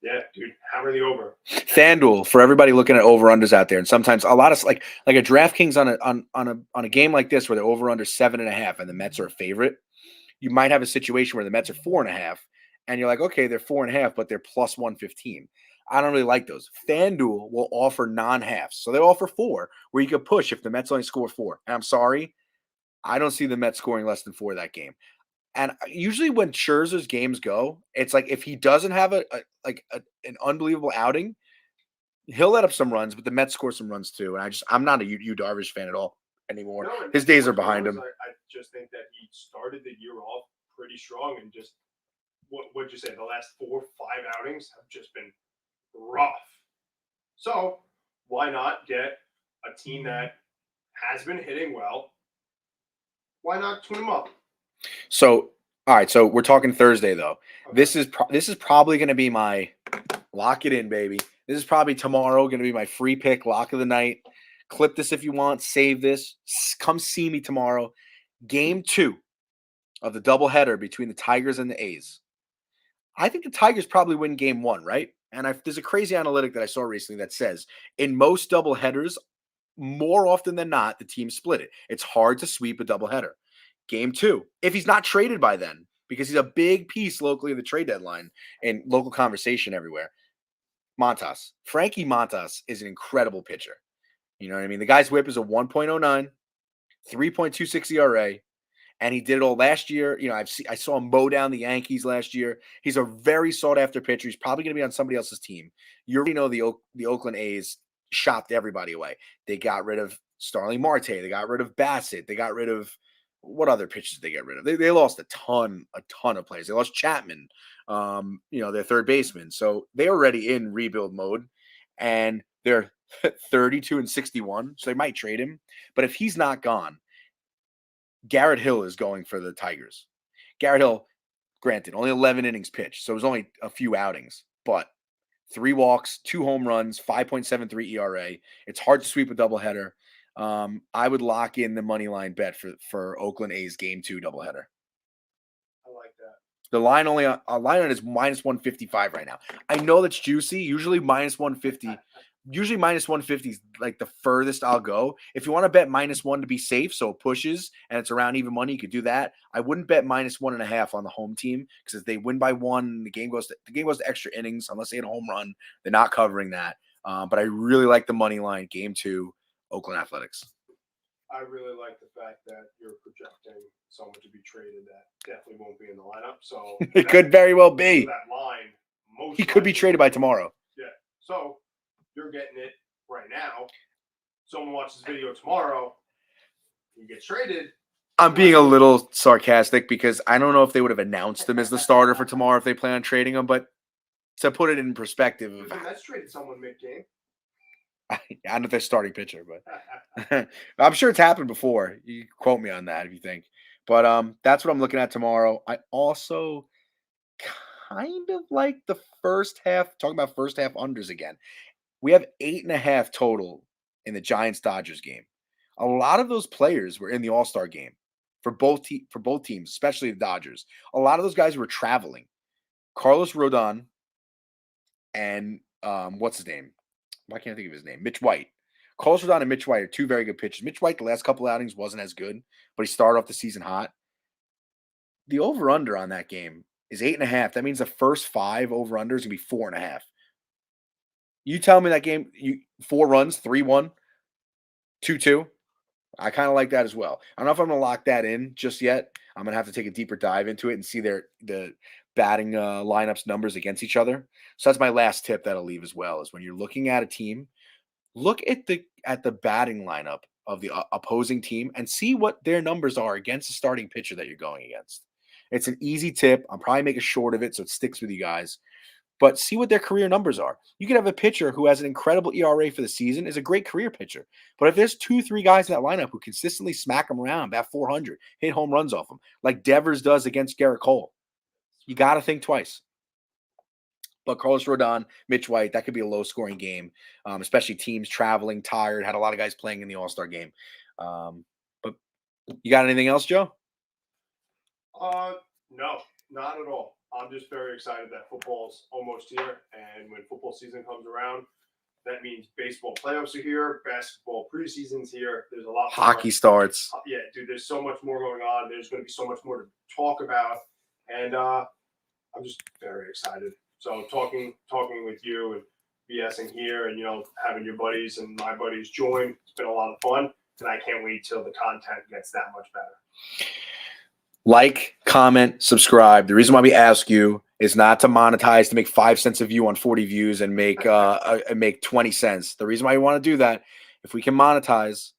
yeah, dude, hammer the over. FanDuel for everybody looking at over unders out there, and sometimes a lot of like a DraftKings on a game like this where they're over under 7.5 and the Mets are a favorite. You might have a situation where the Mets are 4.5, and you're like, okay, they're 4.5, but they're plus 115. I don't really like those. FanDuel will offer non-halves, so they offer 4 where you could push if the Mets only score 4. And I'm sorry, I don't see the Mets scoring less than 4 that game. And usually when Scherzer's games go, it's like if he doesn't have an unbelievable outing, he'll let up some runs, but the Mets score some runs too. And I'm not a Yu Darvish fan at all anymore. No, His days are behind him. I just think that he started the year off pretty strong, and just what'd you say? The last 4 or 5 outings have just been rough. So why not get a team that has been hitting well? Why not tune them up? So, all right. So we're talking Thursday though. Okay. This is probably going to be my lock it in, baby. This is probably tomorrow going to be my free pick lock of the night. Clip this if you want. Save this. Come see me tomorrow. Game 2 of the doubleheader between the Tigers and the A's. I think the Tigers probably win game 1, right? And there's a crazy analytic that I saw recently that says in most doubleheaders, more often than not, the team split it. It's hard to sweep a doubleheader. Game 2, if he's not traded by then, because he's a big piece locally in the trade deadline and local conversation everywhere. Montas. Frankie Montas is an incredible pitcher. You know what I mean? The guy's whip is a 1.09, 3.26 ERA, and he did it all last year. You know, I saw him mow down the Yankees last year. He's a very sought-after pitcher. He's probably going to be on somebody else's team. You already know the Oakland A's shopped everybody away. They got rid of Starling Marte. They got rid of Bassett. They got rid of what other pitchers did they get rid of? They lost a ton of players. They lost Chapman, their third baseman. So they're already in rebuild mode, and they're 32-61. So they might trade him. But if he's not gone, Garrett Hill is going for the Tigers. Garrett Hill, granted, only 11 innings pitched, so it was only a few outings, but 3 walks, 2 home runs, 5.73 ERA. It's hard to sweep a doubleheader. I would lock in the money line bet for Oakland A's game 2 doubleheader. I like that. The line line is minus 155 right now. I know that's juicy. Usually minus 150. Usually minus 150 is like the furthest I'll go. If you want to bet minus 1 to be safe, so it pushes and it's around even money, you could do that. I wouldn't bet minus 1.5 on the home team because if they win by 1, the game goes to extra innings unless they hit a home run. They're not covering that. But I really like the money line game 2, Oakland Athletics. I really like the fact that you're projecting someone to be traded that definitely won't be in the lineup. So it could very well be. That line, he could be traded by tomorrow. Yeah. So you're getting it right now. Someone watches this video tomorrow, he gets traded. I'm being a little sarcastic because I don't know if they would have announced him as the starter for tomorrow if they plan on trading him, but to put it in perspective, that's traded someone mid-game. I don't know if they're starting pitcher, but I'm sure it's happened before. You quote me on that if you think. But that's what I'm looking at tomorrow. I also kind of like the first half, talking about first half unders again. We have 8.5 total in the Giants-Dodgers game. A lot of those players were in the All-Star game for both teams, especially the Dodgers. A lot of those guys were traveling. Carlos Rodon and what's his name? Why can't I think of his name? Mitch White. Carlos Rodon and Mitch White are 2 very good pitchers. Mitch White, the last couple of outings wasn't as good, but he started off the season hot. The over-under on that game is 8.5. That means the first 5 over-unders is going to be 4.5. You tell me that game, 4 runs, 3-1, 2-2. I kind of like that as well. I don't know if I'm going to lock that in just yet. I'm going to have to take a deeper dive into it and see the batting lineups numbers against each other. So that's my last tip that I'll leave as well, is when you're looking at a team, look at the batting lineup of the opposing team and see what their numbers are against the starting pitcher that you're going against. It's an easy tip. I'll probably make a short of it so it sticks with you guys. But see what their career numbers are. You could have a pitcher who has an incredible ERA for the season, is a great career pitcher. But if there's 2-3 guys in that lineup who consistently smack them around, bat 400, hit home runs off them, like Devers does against Garrett Cole, you got to think twice. But Carlos Rodon, Mitch White, that could be a low-scoring game, especially teams traveling, tired, had a lot of guys playing in the All-Star game. But you got anything else, Joe? No, not at all. I'm just very excited that football's almost here. And when football season comes around, that means baseball playoffs are here, basketball preseason's here. There's a lot. Hockey starts. Yeah, dude, there's so much more going on. There's going to be so much more to talk about. And I'm just very excited. So talking with you and BSing here and, having your buddies and my buddies join, it's been a lot of fun. And I can't wait till the content gets that much better. Like, comment, subscribe. The reason why we ask you is not to monetize to make 5 cents a view on 40 views and make 20 cents. The reason why we want to do that, if we can monetize,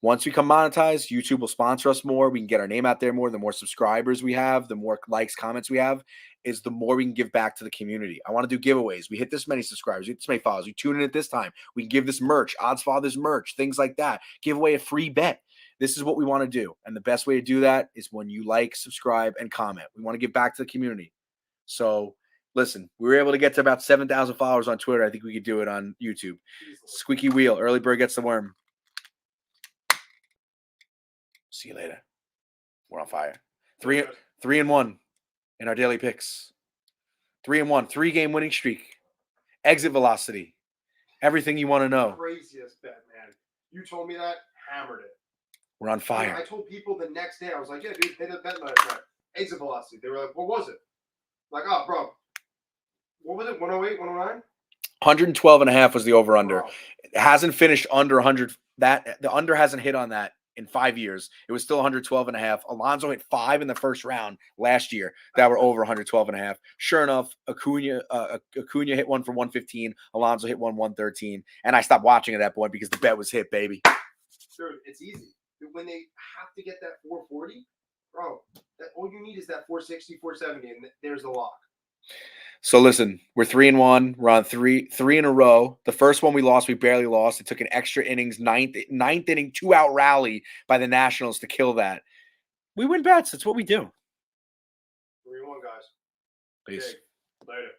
once we can monetize, YouTube will sponsor us more. We can get our name out there more. The more subscribers we have, the more likes, comments we have, is the more we can give back to the community. I want to do giveaways. We hit this many subscribers. We hit this many followers. We tune in at this time. We can give this merch, Oddsfathers merch, things like that. Give away a free bet. This is what we want to do. And the best way to do that is when you like, subscribe, and comment. We want to give back to the community. So listen, we were able to get to about 7,000 followers on Twitter. I think we could do it on YouTube. Squeaky wheel. Early bird gets the worm. See you later. We're on fire. 3-1 in our daily picks. 3-1. 3-game winning streak. Exit velocity. Everything you want to know. Craziest bet, man. You told me that, hammered it. We're on fire. I told people the next day, I was like, yeah, dude, hit a bet last night. Exit velocity. They were like, what was it? Like, oh, bro. What was it? 108, 109? 112.5 was the over-under. Bro. It hasn't finished under 100. The under hasn't hit on that in 5 years. It was still 112.5. Alonso hit 5 in the first round last year that were over 112.5. Sure enough, Acuna hit one for 115. Alonso hit one 113. And I stopped watching at that point because the bet was hit, baby. Dude, it's easy. When they have to get that 440, bro, all you need is that 460, 470, and there's the lock. So listen, we're 3-1. We're on three in a row. The first one we lost, we barely lost. It took an extra innings, ninth inning, 2-out rally by the Nationals to kill that. We win bets. That's what we do. 3-1, guys. Peace. Later.